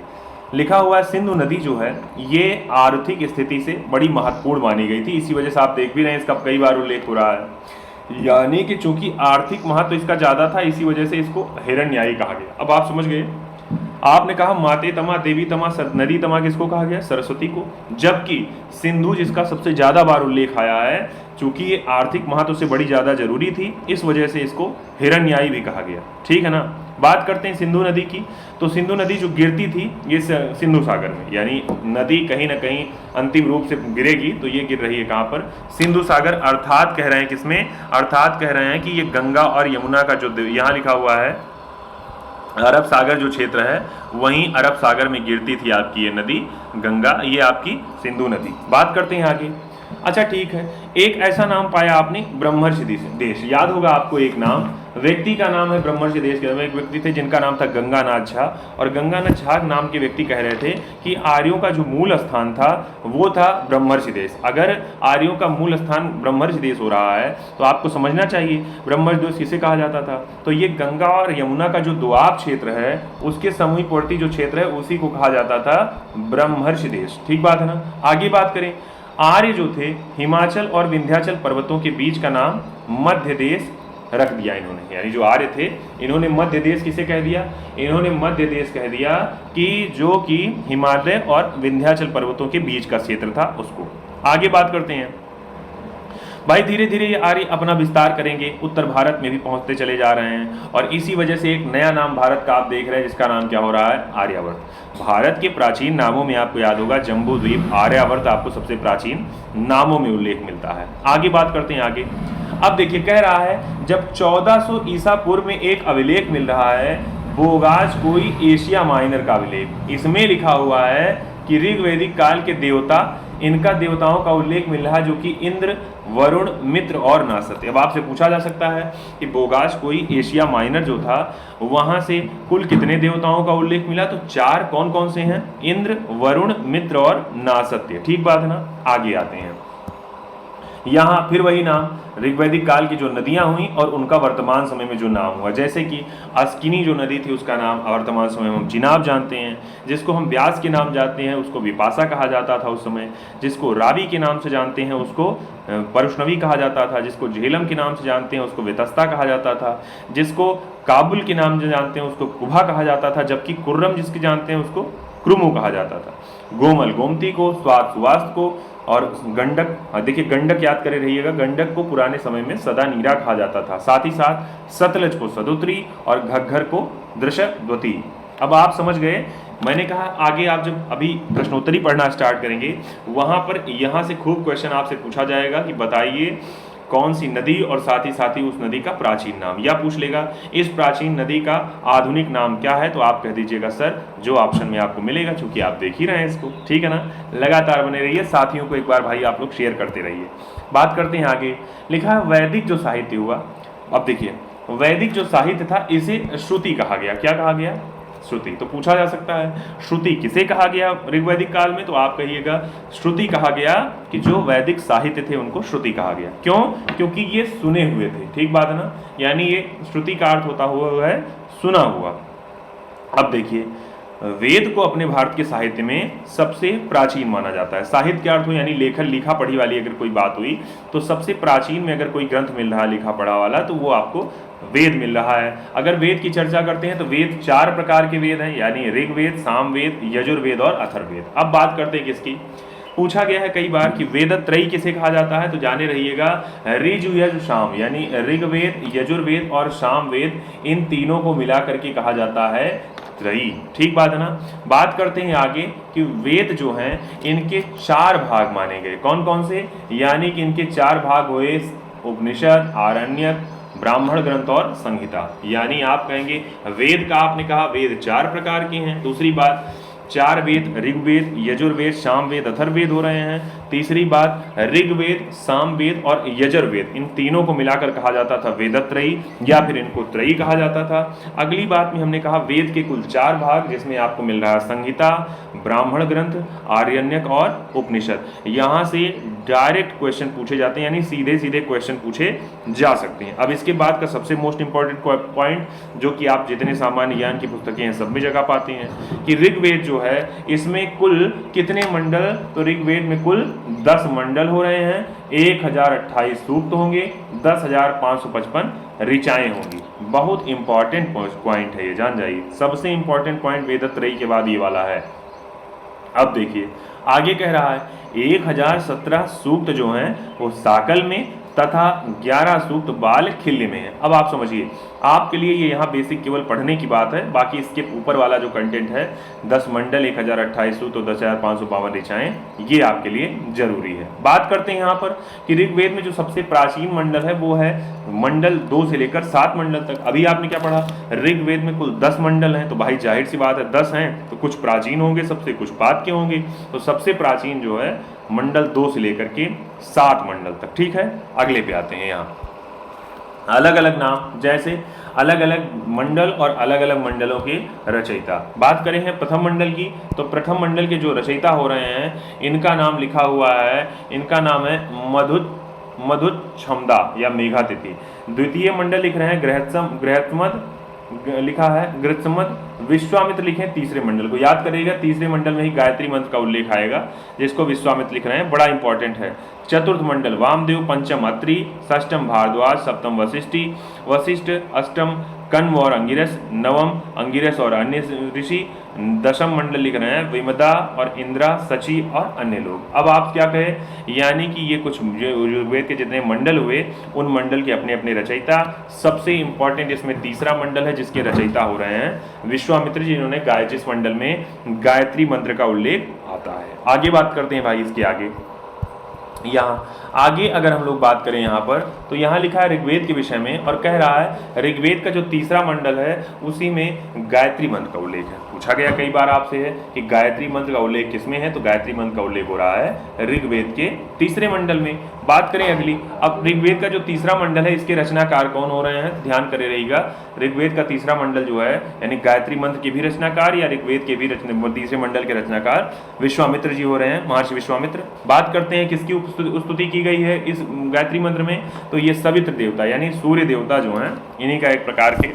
लिखा हुआ है सिंधु नदी जो है ये आर्थिक स्थिति से बड़ी महत्वपूर्ण मानी गई थी, इसी वजह से आप देख भी रहे हैं इसका कई बार उल्लेख हो रहा है, यानी कि चूंकि आर्थिक महत्व इसका ज़्यादा था इसी वजह से इसको हिरण्ययी कहा गया। अब आप समझ गए, आपने कहा माते तमा, देवी तमा, नदी तमा किसको कहा गया, सरस्वती को, जबकि सिंधु जिसका सबसे ज्यादा बार उल्लेख आया है, चूंकि ये आर्थिक महत्व से बड़ी ज्यादा जरूरी थी इस वजह से इसको हिरण्ययी भी कहा गया। ठीक है ना। बात करते हैं सिंधु नदी की, तो सिंधु नदी जो गिरती थी ये सिंधु सागर में, यानी नदी कहीं ना कहीं अंतिम रूप से गिरेगी तो ये गिर रही है कहाँ पर, सिंधु सागर। अर्थात कह रहे हैं किसमें, अर्थात कह रहे हैं कि ये गंगा और यमुना का जो यहाँ लिखा हुआ है अरब सागर जो क्षेत्र है, वहीं अरब सागर में गिरती थी आपकी ये नदी गंगा, ये आपकी सिंधु नदी। बात करते हैं आगे। अच्छा ठीक है, एक ऐसा नाम पाया आपने ब्रह्मर्षि देश, याद होगा आपको एक नाम, व्यक्ति का नाम है ब्रह्मर्षि देश के, एक व्यक्ति थे जिनका नाम था गंगानाथ झा, और गंगानाथ झा नाम के व्यक्ति कह रहे थे कि आर्यों का जो मूल स्थान था वो था ब्रह्मर्षि देश। अगर आर्यों का मूल स्थान ब्रह्मर्षि देश हो रहा है तो आपको समझना चाहिए ब्रह्मर्षि देश किसे कहा जाता था, तो ये गंगा और यमुना का जो दोआब क्षेत्र है उसके समूहवर्ती जो क्षेत्र है उसी को कहा जाता था ब्रह्मर्षि देश। ठीक बात है ना। आगे बात करें, आर्य जो थे हिमाचल और विंध्याचल पर्वतों के बीच का नाम मध्य देश रख दिया इन्होंने, यानी जो आर्य थे इन्होंने मध्य देश किसे कह दिया, इन्होंने मध्य देश कह दिया कि जो कि हिमालय और विंध्याचल पर्वतों के बीच का क्षेत्र था उसको। आगे बात करते हैं भाई, धीरे धीरे ये आर्य अपना विस्तार करेंगे, उत्तर भारत में भी पहुंचते चले जा रहे हैं, और इसी वजह से एक नया नाम भारत का आप देख रहे हैं जिसका नाम क्या हो रहा है, आर्यावर्त। भारत के प्राचीन नामों में आपको याद होगा जम्बू द्वीप, आर्यावर्त आपको सबसे प्राचीन नामों में उल्लेख मिलता है। आगे बात करते हैं आगे। अब देखिए कह रहा है जब 1400 ईसा पूर्व में एक अभिलेख मिल रहा है, बोगाज कोई एशिया माइनर का अभिलेख, इसमें लिखा हुआ है कि ऋग्वैदिक काल के देवता, इनका देवताओं का उल्लेख मिल रहा है जो कि इंद्र, वरुण, मित्र और नासत। अब आपसे पूछा जा सकता है कि बोगाज कोई एशिया माइनर जो था वहां से कुल कितने देवताओं का उल्लेख मिला, तो 4। कौन कौन से हैं, इंद्र, वरुण, मित्र और नासत्य। ठीक बात है ना। आगे आते हैं, यहाँ फिर वही नाम, ऋग्वैदिक काल की जो नदियां हुई और उनका वर्तमान समय में जो नाम हुआ, जैसे कि अस्किनी जो नदी थी उसका नाम वर्तमान समय में हम चिनाब जानते हैं, जिसको हम व्यास के नाम जानते हैं उसको विपाशा कहा जाता था उस समय, जिसको रावी के नाम से जानते हैं उसको परशुनवी कहा जाता था, जिसको झेलम के नाम से जानते हैं उसको वेतस्ता कहा जाता था, जिसको काबुल के नाम से जानते हैं उसको कुभा कहा जाता था, जबकि कुर्रम जिसके जानते हैं उसको क्रुमु कहा जाता था। गोमल गोमती को, स्वात सुवास्त को, और गंडक, देखिए गंडक याद करे रहिएगा, गंडक को पुराने समय में सदा नीरा कहा जाता था, साथ ही साथ सतलज को सदोत्री और घग्घर को दृशद्वती। अब आप समझ गए, मैंने कहा आगे आप जब अभी प्रश्नोत्तरी पढ़ना स्टार्ट करेंगे वहां पर यहाँ से खूब क्वेश्चन आपसे पूछा जाएगा कि बताइए कौन सी नदी और साथ ही उस नदी का प्राचीन नाम, या पूछ लेगा इस प्राचीन नदी का आधुनिक नाम क्या है, तो आप कह दीजिएगा सर जो ऑप्शन में आपको मिलेगा, चूंकि आप देख ही रहे हैं इसको, ठीक है ना। लगातार बने रहिए, साथियों को एक बार भाई आप लोग शेयर करते रहिए। बात करते हैं आगे, लिखा है वैदिक जो साहित्य हुआ। अब देखिए वैदिक जो साहित्य था इसे श्रुति कहा गया। क्या कहा गया? श्रुति। तो पूछा जा सकता है श्रुति किसे कहा गया ऋग्वैदिक काल में, तो आप कहिएगा श्रुति कहा गया कि जो वैदिक साहित्य थे उनको श्रुति कहा गया। क्यों? क्योंकि ये सुने हुए थे, ठीक बात है ना, यानी ये श्रुति का अर्थ होता हुआ है सुना हुआ। अब देखिए वेद को अपने भारत के साहित्य में सबसे प्राचीन माना जाता है। साहित्य के अर्थ हो यानी लेखन लिखा पढ़ी वाली अगर कोई बात हुई तो सबसे प्राचीन में अगर कोई ग्रंथ मिल रहा है लिखा पढ़ा वाला तो वो आपको वेद मिल रहा है। अगर वेद की चर्चा करते हैं तो वेद 4 प्रकार के वेद हैं, यानी ऋग्वेद, सामवेद, यजुर्वेद और अथर्ववेद। अब बात करते हैं किसकी, पूछा गया है कई बार कि वेदत्रयी किसे कहा जाता है, तो जाने रहिएगा ऋजु यजु साम, यानी ऋग्वेद, यजुर्वेद और सामवेद, इन तीनों को मिला करके कहा जाता है त्रयी, ठीक बात है ना। बात करते हैं आगे कि वेद जो हैं इनके 4 भाग माने गए। कौन कौन से? यानी कि इनके 4 भाग हुए उपनिषद, आरण्यक, ब्राह्मण ग्रंथ और संहिता। यानी आप कहेंगे वेद का आपने कहा वेद 4 प्रकार के हैं। दूसरी बात 4 वेद ऋग्वेद, यजुर्वेद, सामवेद, अथर्ववेद हो रहे हैं। तीसरी बात ऋग्वेद, सामवेद और यजुर्वेद, इन तीनों को मिलाकर कहा जाता था वेदत्रयी या फिर इनको त्रयी कहा जाता था। अगली बात में हमने कहा वेद के कुल 4 भाग, जिसमें आपको मिल रहा है संहिता, ब्राह्मण ग्रंथ, आरण्यक और उपनिषद। यहाँ से डायरेक्ट क्वेश्चन पूछे जाते हैं, यानी सीधे सीधे क्वेश्चन पूछे जा सकते हैं। अब इसके बाद का सबसे मोस्ट इंपॉर्टेंट पॉइंट जो कि आप जितने सामान्य ज्ञान की पुस्तकें हैं सब में जगह पाते हैं कि ऋग्वेद जो है इसमें कुल कितने मंडल, तो ऋग्वेद में कुल 10 मंडल हो रहे हैं, 1028 सूक्त होंगे, 10,555 ऋचाएं होंगी। बहुत इंपॉर्टेंट पॉइंट है ये, जान जाइए। सबसे इंपॉर्टेंट पॉइंट वेदत्रयी के बाद ये वाला है। अब देखिए आगे कह रहा है 1017 सूक्त जो हैं वो साकल में तथा 11 सूक्त बाल खिल्य में है। अब आप समझिए आपके लिए ये यहाँ बेसिक केवल पढ़ने की बात है, बाकी इसके ऊपर वाला जो कंटेंट है 10 मंडल, 1028 सूक्त और 10,552 ऋचाएं, ये आपके लिए जरूरी है। बात करते हैं यहाँ पर कि ऋग्वेद में जो सबसे प्राचीन मंडल है वो है मंडल 2 से लेकर 7 मंडल तक। अभी आपने क्या पढ़ा, ऋग्वेद में कुल 10 मंडल हैं, तो भाई जाहिर सी बात है 10 हैं तो कुछ प्राचीन होंगे, सबसे कुछ बाद के होंगे। तो सबसे प्राचीन जो है मंडल 2 से लेकर के 7 मंडल तक, ठीक है। अगले पे आते हैं, यहाँ अलग अलग नाम, जैसे अलग अलग मंडल और अलग अलग मंडलों के रचयिता। बात करें हैं प्रथम मंडल की, तो प्रथम मंडल के जो रचयिता हो रहे हैं इनका नाम लिखा हुआ है, इनका नाम है मधुच्छमदा या मेघातिथि। द्वितीय मंडल लिख रहे हैं गृहत्मद लिखा है, गृत्समद, विश्वामित्र लिखे तीसरे मंडल को। याद करिएगा तीसरे मंडल में ही गायत्री मंत्र का उल्लेख आएगा, जिसको विश्वामित्र लिख रहे हैं, बड़ा इंपॉर्टेंट है। चतुर्थ मंडल वामदेव, पंचम अत्रि, षष्टम भारद्वाज, सप्तम वशिष्ठ, अष्टम कण्व और अंगिरस, नवम अंगिरस और अन्य ऋषि, दशम मंडल लिख रहे हैं विमदा और इंद्रा, सची और अन्य लोग। अब आप क्या कहें, यानी कि ये कुछ ऋग्वेद के जितने मंडल हुए उन मंडल के अपने अपने रचयिता। सबसे इंपॉर्टेंट इसमें तीसरा मंडल है जिसके रचयिता हो रहे हैं विश्वामित्र जी, जिन्होंने जिस मंडल में गायत्री मंत्र का उल्लेख आता है। आगे बात करते हैं भाई इसके आगे, यहाँ आगे अगर हम लोग बात करें यहाँ पर, तो यहाँ लिखा है ऋग्वेद के विषय में और कह रहा है ऋग्वेद का जो तीसरा मंडल है उसी में गायत्री मंत्र का उल्लेख है। पूछा गया कई बार आपसे है कि गायत्री मंत्र का उल्लेख किसमें है, तो गायत्री मंत्र का उल्लेख हो रहा है ऋग्वेद के तीसरे मंडल में। बात करें अगली, अब ऋग्वेद का जो तीसरा मंडल है इसके रचनाकार कौन हो रहे हैं, ध्यान करे रहिएगा। ऋग्वेद का तीसरा मंडल जो है यानी गायत्री मंत्र के भी रचनाकार या ऋग्वेद के भी तीसरे मंडल के रचनाकार विश्वामित्र जी हो रहे हैं, महर्षि विश्वामित्र। बात करते हैं किसकी स्तुति की गई है इस गायत्री मंत्र में, तो ये सवित्र देवता यानी सूर्य देवता जो हैं इन्हीं का एक प्रकार के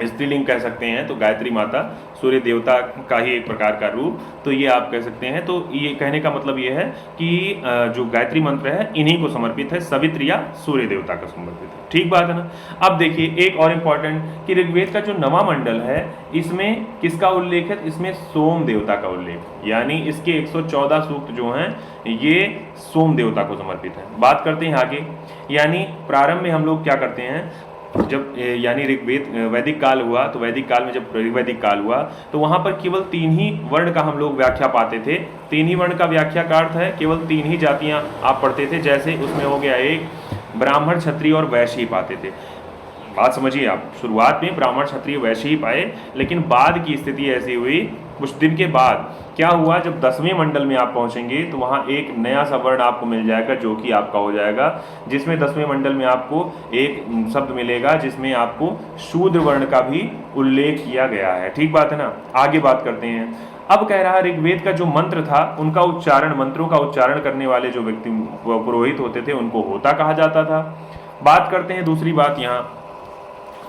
स्त्रीलिंग कह सकते हैं। तो गायत्री माता सूर्य देवता का ही एक प्रकार का रूप, तो ये आप कह सकते हैं। तो ये कहने का मतलब ये है कि जो गायत्री मंत्र है इन्हीं को समर्पित है, सवित्र या सूर्य देवता का समर्पित है, ठीक बात है ना। अब देखिए एक और इम्पॉर्टेंट कि ऋग्वेद का जो नवा मंडल है इसमें किसका उल्लेख है, इसमें सोम देवता का उल्लेख, यानी इसके 114 सूक्त जो हैं ये सोम देवता को समर्पित है। बात करते हैं आगे, यानी प्रारंभ में हम लोग क्या करते हैं, जब यानी ऋग्वेद वैदिक काल हुआ, तो वैदिक काल में जब वैदिक काल हुआ तो वहाँ पर केवल 3 ही वर्ण का हम लोग व्याख्या पाते थे। 3 ही वर्ण का व्याख्या का अर्थ है केवल 3 ही जातियाँ आप पढ़ते थे। जैसे उसमें हो गया एक ब्राह्मण क्षत्रिय और वैश्य ही पाते थे। बात समझिए आप, शुरुआत में ब्राह्मण क्षत्रिय वैश्य ही पाए, लेकिन बाद की स्थिति ऐसी हुई, कुछ दिन के बाद क्या हुआ, जब 10वें मंडल में आप पहुंचेंगे तो वहां एक नया सा वर्ण आपको मिल जाएगा जो कि आपका हो जाएगा, जिसमें 10वें मंडल में आपको एक शब्द मिलेगा जिसमें आपको शूद्र वर्ण का भी उल्लेख किया गया है। ठीक बात है ना। आगे बात करते हैं। अब कह रहा है ऋग्वेद का जो मंत्र था उनका उच्चारण, मंत्रों का उच्चारण करने वाले जो व्यक्ति पुरोहित होते थे उनको होता कहा जाता था। बात करते हैं दूसरी बात यहाँ,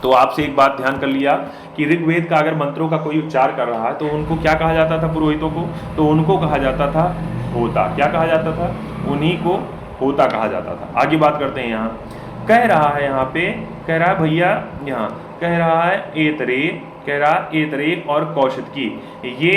तो आपसे एक बात ध्यान कर लिया कि ऋग्वेद का अगर मंत्रों का कोई उच्चार कर रहा है तो उनको क्या कहा जाता था, पुरोहितों को, तो उनको कहा जाता था होता। क्या कहा जाता था, उन्हीं को होता कहा जाता था। आगे बात करते हैं। यहाँ कह रहा है, यहाँ पे कह रहा है भैया, यहाँ कह रहा है एतरे, कह रहा है एतरे और कौशिकी, ये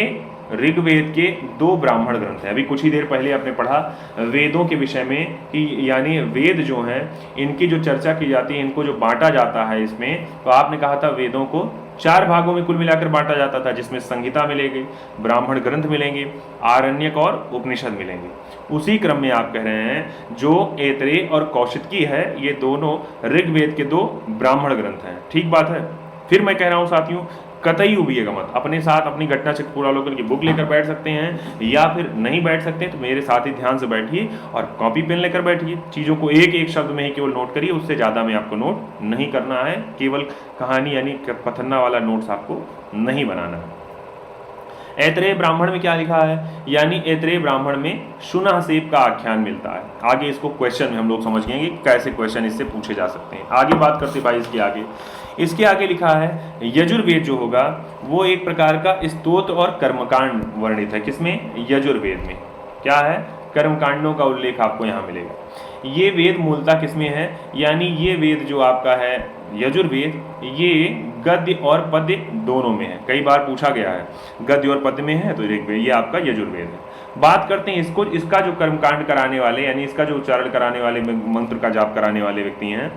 ऋग्वेद के 2 ब्राह्मण ग्रंथ हैं। अभी कुछ ही देर पहले आपने पढ़ा वेदों के विषय में कि यानी वेद जो हैं इनकी जो चर्चा की जाती है, इनको जो बांटा जाता है इसमें, तो आपने कहा था वेदों को 4 भागों में कुल मिलाकर बांटा जाता था, जिसमें संहिता मिलेगी, ब्राह्मण ग्रंथ मिलेंगे, आरण्यक और उपनिषद मिलेंगे। उसी क्रम में आप कह रहे हैं जो ऐतरेय और कौशिकी है ये दोनों ऋग्वेद के 2 ब्राह्मण ग्रंथ हैं। ठीक बात है। फिर मैं कह रहा हूँ साथियों, कतई उबिएगा मत, अपने साथ अपनी घटना चक्र पुरावलोकन की बुक लेकर बैठ सकते हैं, या फिर नहीं बैठ सकते तो मेरे साथ ही ध्यान से बैठिए और कॉपी पेन लेकर बैठिए। चीज़ों को एक एक शब्द में ही केवल नोट करिए, उससे ज़्यादा में आपको नोट नहीं करना है, केवल कहानी यानी पथन्ना वाला नोट्स आपको नहीं बनाना है। ऐतरेय ब्राह्मण में क्या लिखा है, यानी ऐतरेय ब्राह्मण में शुनहसेब का आख्यान मिलता है। आगे इसको क्वेश्चन में हम लोग समझ गएंगे कैसे क्वेश्चन इससे पूछे जा सकते हैं। आगे बात करते भाई इसके आगे लिखा है यजुर्वेद जो होगा वो एक प्रकार का स्तोत्र और कर्मकांड वर्णित है। किसमें, यजुर्वेद में। क्या है, कर्मकांडों का उल्लेख आपको यहाँ मिलेगा। ये वेद मूलतः किसमें है, यानी ये वेद जो आपका है यजुर्वेद, ये गद्य और पद्य दोनों में है। कई बार पूछा गया है गद्य और पद्य में है तो ऋग्वेद, ये आपका यजुर्वेद है। बात करते हैं इसका जो कर्मकांड कराने वाले यानी इसका जो उच्चारण कराने वाले, मंत्र का जाप कराने वाले व्यक्ति हैं,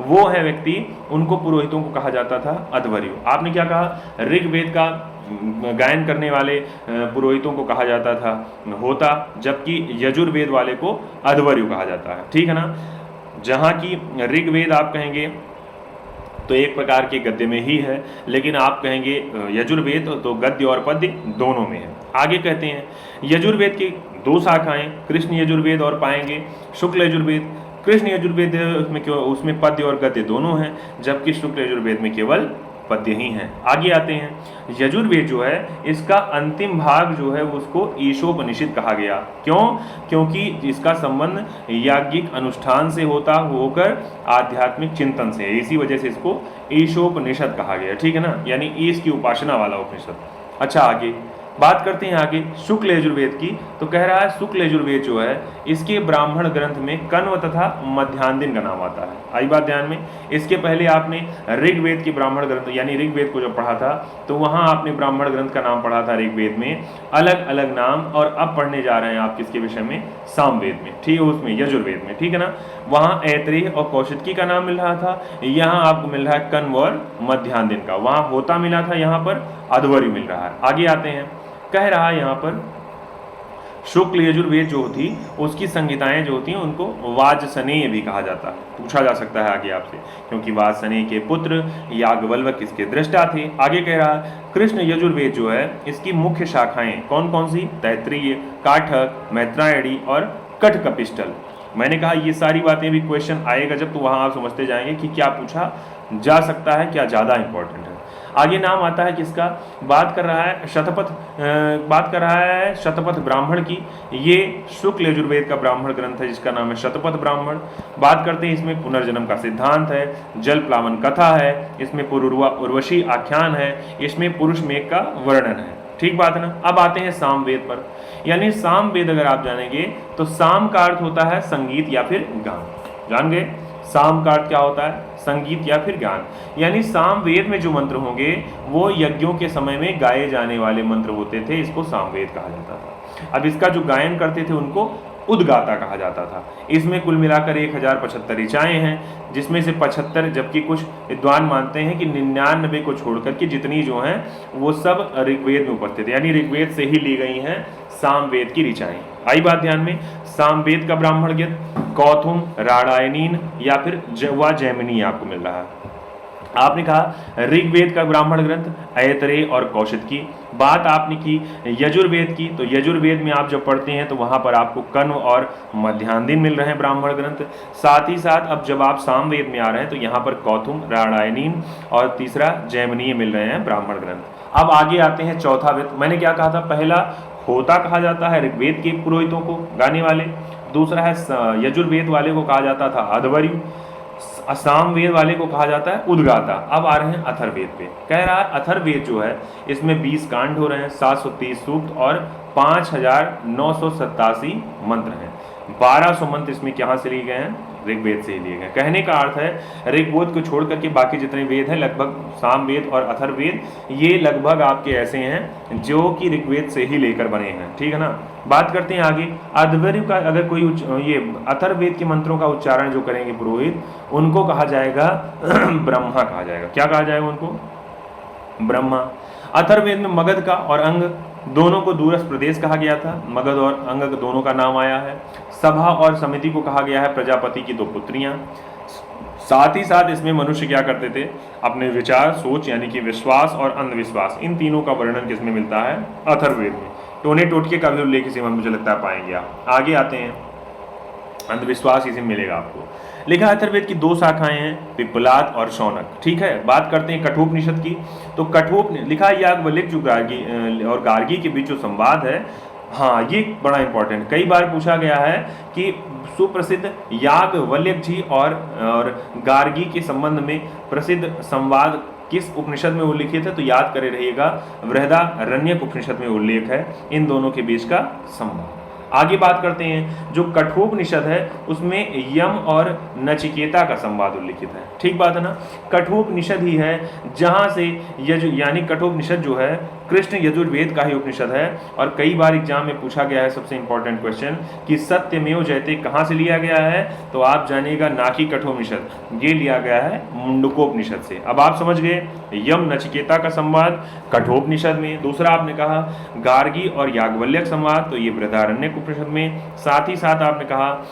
वो है व्यक्ति, उनको पुरोहितों को कहा जाता था अध्वर्यु। आपने क्या कहा, ऋग्वेद का गायन करने वाले पुरोहितों को कहा जाता था होता, जबकि यजुर्वेद वाले को अध्वर्यु कहा जाता है। ठीक है ना। जहाँ की ऋग्वेद आप कहेंगे तो एक प्रकार के गद्य में ही है, लेकिन आप कहेंगे यजुर्वेद तो गद्य और पद्य दोनों में है। आगे कहते हैं यजुर्वेद की 2 शाखाएं, कृष्ण यजुर्वेद और पाएंगे शुक्ल यजुर्वेद। कृष्ण यजुर्वेद उसमें पद्य और गद्य दोनों हैं, जबकि शुक्ल यजुर्वेद में केवल पद्य ही हैं। आगे आते हैं यजुर्वेद जो है इसका अंतिम भाग जो है उसको ईशोपनिषद कहा गया। क्यों, क्योंकि इसका संबंध याज्ञिक अनुष्ठान से होकर आध्यात्मिक चिंतन से है, इसी वजह से इसको ईशोपनिषद कहा गया। ठीक है ना, यानी ईश की उपासना वाला उपनिषद। अच्छा आगे बात करते हैं आगे शुक्ल यजुर्वेद की, तो कह रहा है शुक्ल यजुर्वेद जो है इसके ब्राह्मण ग्रंथ में कण्व तथा मध्यान्दिन का नाम आता है। आई बात ध्यान में। इसके पहले आपने ऋग्वेद के ब्राह्मण ग्रंथ यानी ऋग्वेद को जब पढ़ा था तो वहां आपने ब्राह्मण ग्रंथ का नाम पढ़ा था ऋग्वेद में अलग अलग नाम, और अब पढ़ने जा रहे हैं आप किसके विषय में, सामवेद में। ठीक है, उसमें यजुर्वेद में। ठीक है ना। वहां ऐतरेय और कौशिकी का नाम मिल रहा था, यहाँ आपको मिल रहा है कण्व और मध्यान्दिन का। वहां होता मिला था, यहाँ पर अध्वर्यु मिल रहा है। आगे आते हैं, कह रहा है यहाँ पर शुक्ल यजुर्वेद जो थी उसकी संहिताएं जो होती हैं उनको वाजसनेय भी कहा जाता है। पूछा जा सकता है आगे आपसे, क्योंकि वाजसनेय के पुत्र याज्ञवल्क्य किसके दृष्टा थे। आगे कह रहा है कृष्ण यजुर्वेद जो है इसकी मुख्य शाखाएं कौन कौन सी, तैत्तिरीय, काठक, मैत्रायणी और कठकपिष्टल। मैंने कहा ये सारी बातें भी क्वेश्चन आएगा जब, तो वहां आप समझते जाएंगे कि क्या पूछा जा सकता है, क्या ज़्यादा इंपॉर्टेंट है। आगे नाम आता है किसका, बात कर रहा है शतपथ ब्राह्मण की। ये शुक्ल यजुर्वेद का ब्राह्मण ग्रंथ है जिसका नाम है शतपथ ब्राह्मण। बात करते हैं इसमें पुनर्जन्म का सिद्धांत है, जल प्लावन कथा है, इसमें उर्वशी आख्यान है, इसमें पुरुष मेघ का वर्णन है। ठीक बात है ना। अब आते हैं सामवेद पर, यानी सामवेद अगर आप जानेंगे तो साम का अर्थ होता है संगीत या फिर गान। जान गए, साम का अर्थ क्या होता है, संगीत या फिर गान। यानी सामवेद में जो मंत्र होंगे वो यज्ञों के समय में गाए जाने वाले मंत्र होते थे, इसको सामवेद कहा जाता था। अब इसका जो गायन करते थे उनको उद्गाता कहा जाता था। इसमें कुल मिलाकर 1075 ऋचाएं हैं, जिसमें से 75, जबकि कुछ विद्वान मानते हैं कि 99 को छोड़कर के जितनी जो हैं वो सब ऋग्वेद में उपस्थित है, यानी ऋग्वेद से ही ली गई हैं सामवेद की ऋचाएं। आई बात ध्यान में, सामवेद का ब्राह्मण गीत कौथुम, रामायणीन या फिर जैमिनी आपको मिल रहा है। आपने कहा ऋग्वेद का ब्राह्मण ग्रंथ ऐतरेय और कौशिक की। बात आपने की यजुर्वेद की, तो यजुर्वेद में आप जब पढ़ते हैं तो वहां पर आपको कण्व और मध्यान्ह मिल रहे हैं ब्राह्मण ग्रंथ। साथ ही साथ अब जब आप सामवेद में आ रहे हैं तो यहाँ पर कौथुम, रामायणीन और तीसरा जैमिनीय मिल रहे हैं ब्राह्मण ग्रंथ। अब आगे आते हैं चौथा वेद। मैंने क्या कहा था, पहला होता कहा जाता है ऋग्वेद के पुरोहितों को गाने वाले, दूसरा है यजुर्वेद वाले को कहा जाता था अध्वर्यु, सामवेद वाले को कहा जाता है उद्गाता। अब आ रहे हैं अथर्ववेद पे। कह रहा है अथर्ववेद जो है इसमें 20 कांड हो रहे हैं, 730 सूक्त और 5987 मंत्र हैं। 1200 मंत्र इसमें कहाँ से लिए गए हैं, ऋग्वेद से ही लिए गए। कहने का अर्थ है ऋग्वेद को छोड़ करके बाकी जितने वेद हैं लगभग सामवेद और अथर्ववेद ये लगभग आपके ऐसे हैं जो कि ऋग्वेद से ही लेकर बने हैं, ठीक है ना। बात करते हैं आगे, अध्वर्यु का अगर कोई ये अथर्ववेद के मंत्रों का उच्चारण जो करेंगे पुरोहित, उनको कहा जाएगा ब्रह्मा कहा जाएगा। क्या कहा जाएगा उनको, ब्रह्मा। अथर्ववेद में मगध का और अंग दोनों को दूरस्थ प्रदेश कहा गया था, मगध और अंग दोनों का नाम आया है। सभा और समिति को कहा गया है प्रजापति की 2 पुत्रियां। साथ ही साथ इसमें मनुष्य क्या करते थे, अपने विचार, सोच यानी कि विश्वास और अंधविश्वास, इन तीनों का वर्णन किसमें मिलता है, अथर्ववेद में। टोने टोटके का भी उल्लेख इसी में मुझे लगता है पाएंगे आप। आगे आते हैं, अंधविश्वास इसी में मिलेगा आपको। लिखा अथर्ववेद की 2 शाखाएं हैं, पिप्पलाद और शौनक, ठीक है। बात करते हैं कठोपनिषद की, तो कठोप लिखा याज्ञवल्क्य जो गार्गी और गार्गी के बीच जो संवाद है, हाँ ये बड़ा इंपॉर्टेंट, कई बार पूछा गया है कि सुप्रसिद्ध याज्ञवल्क्य जी और गार्गी के संबंध में प्रसिद्ध संवाद किस उपनिषद में उल्लेखित है, तो याद करे रहिएगा बृहदारण्यक उपनिषद में उल्लेख है इन दोनों के बीच का संवाद। आगे बात करते हैं, जो कठोपनिषद है उसमें यम और नचिकेता का संवाद उल्लिखित है, ठीक बात है ना। कठोपनिषद ही है जहां से यानी कठोपनिषद जो है कृष्ण यजुर्वेद का ही उपनिषद है। और कई बार एग्जाम में पूछा गया है सबसे इंपॉर्टेंट क्वेश्चन कि सत्यमेव जयते कहाँ से लिया गया है, तो आप जानिएगा ना कि कठोपनिषद, ये लिया गया है मुंडकोपनिषद से। अब आप समझ गए यम नचिकेता का संवाद कठोपनिषद में, दूसरा आपने कहा गार्गी और याज्ञवल्क्य संवाद, तो ये बृहदारण्यक उपनिषद में। साथ ही साथ आपने कहा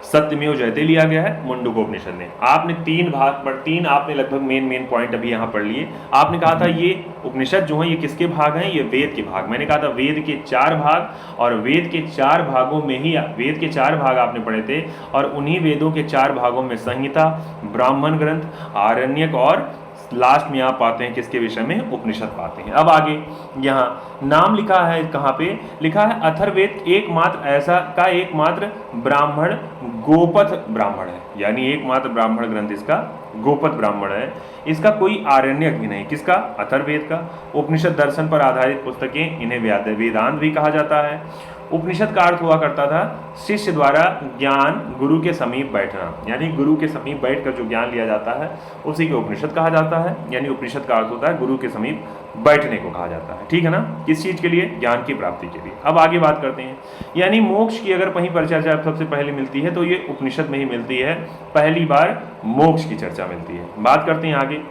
सत्यमेव जयते लिया गया है मुंडकोपनिषद में। आपने 3 भाग पर 3 आपने लगभग मेन पॉइंट अभी यहाँ पढ़ लिए। आपने कहा था ये उपनिषद जो है ये किसके भाग हैं, ये वेद के भाग। मैंने कहा था वेद के 4 भाग, और वेद के 4 भागों में ही वेद के 4 भाग आपने पढ़े थे, और उन्हीं वेदों के 4 भागों में संहिता, ब्राह्मण ग्रंथ, आरण्यक और लास्ट में आप पाते हैं किसके विषय में, उपनिषद पाते हैं। अब आगे यहाँ नाम लिखा है, कहाँ पे लिखा है, अथर्ववेद एकमात्र ब्राह्मण गोपथ ब्राह्मण है, यानी एकमात्र ब्राह्मण ग्रंथ इसका गोपथ ब्राह्मण है। इसका कोई आरण्यक भी नहीं, किसका, अथर्ववेद का। उपनिषद दर्शन पर आधारित पुस्तकें, इन्हें वेदांत भी कहा जाता है। उपनिषद का अर्थ हुआ करता था शिष्य द्वारा ज्ञान गुरु के समीप बैठना, यानी गुरु के समीप बैठकर जो ज्ञान लिया जाता है उसी को उपनिषद कहा जाता है। यानी उपनिषद का अर्थ होता है गुरु के समीप बैठने को कहा जाता है, ठीक है ना। किस चीज के लिए, ज्ञान की प्राप्ति के लिए। अब आगे बात करते हैं, यानी मोक्ष की अगर कहीं पर चर्चा सबसे पहले मिलती है तो ये उपनिषद में ही मिलती है, पहली बार मोक्ष की चर्चा मिलती है। बात करते हैं आगे,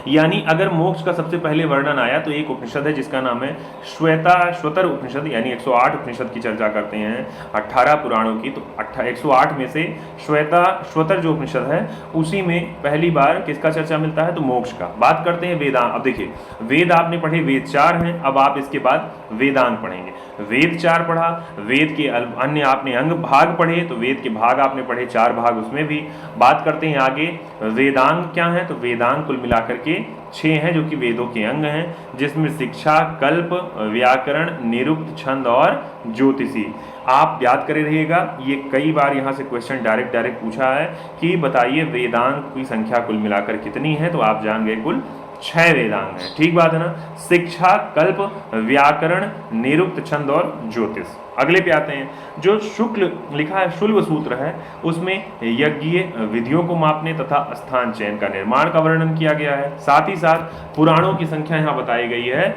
यानी अगर मोक्ष का सबसे पहले वर्णन आया तो एक उपनिषद है जिसका नाम है श्वेतर उपनिषद, यानी 108 उपनिषद की चर्चा करते हैं 18 पुराणों की, तो 108 में से श्वेतर जो उपनिषद है उसी में पहली बार किसका चर्चा मिलता है, तो मोक्ष का। बात करते हैं वेदांत। अब देखिए वेद आपने पढ़े, वेद 4 हैं, अब आप इसके बाद वेदांत पढ़ेंगे। वेद 4 पढ़ा, वेद के अन्य आपने अंग भाग पढ़े, तो वेद के भाग आपने पढ़े 4 भाग उसमें भी। बात करते हैं आगे वेदांग क्या है, तो वेदांग कुल मिलाकर के 6 हैं जो कि वेदों के अंग हैं, जिसमें शिक्षा, कल्प, व्याकरण, निरुक्त, छंद और ज्योतिषी। आप याद करे रहिएगा, ये कई बार यहाँ से क्वेश्चन डायरेक्ट पूछा है कि बताइए वेदांग की संख्या कुल मिलाकर कितनी है, तो आप जान गए कुल 6 वेदांग हैं, ठीक बात है ना। शिक्षा, कल्प, व्याकरण, निरुक्त, छंद और ज्योतिष। अगले पे आते हैं, जो शुक्ल लिखा है शुल्ब सूत्र है उसमें यज्ञीय विधियों को मापने तथा स्थान चयन का निर्माण का वर्णन किया गया है। साथ ही साथ पुराणों की संख्या यहाँ बताई गई है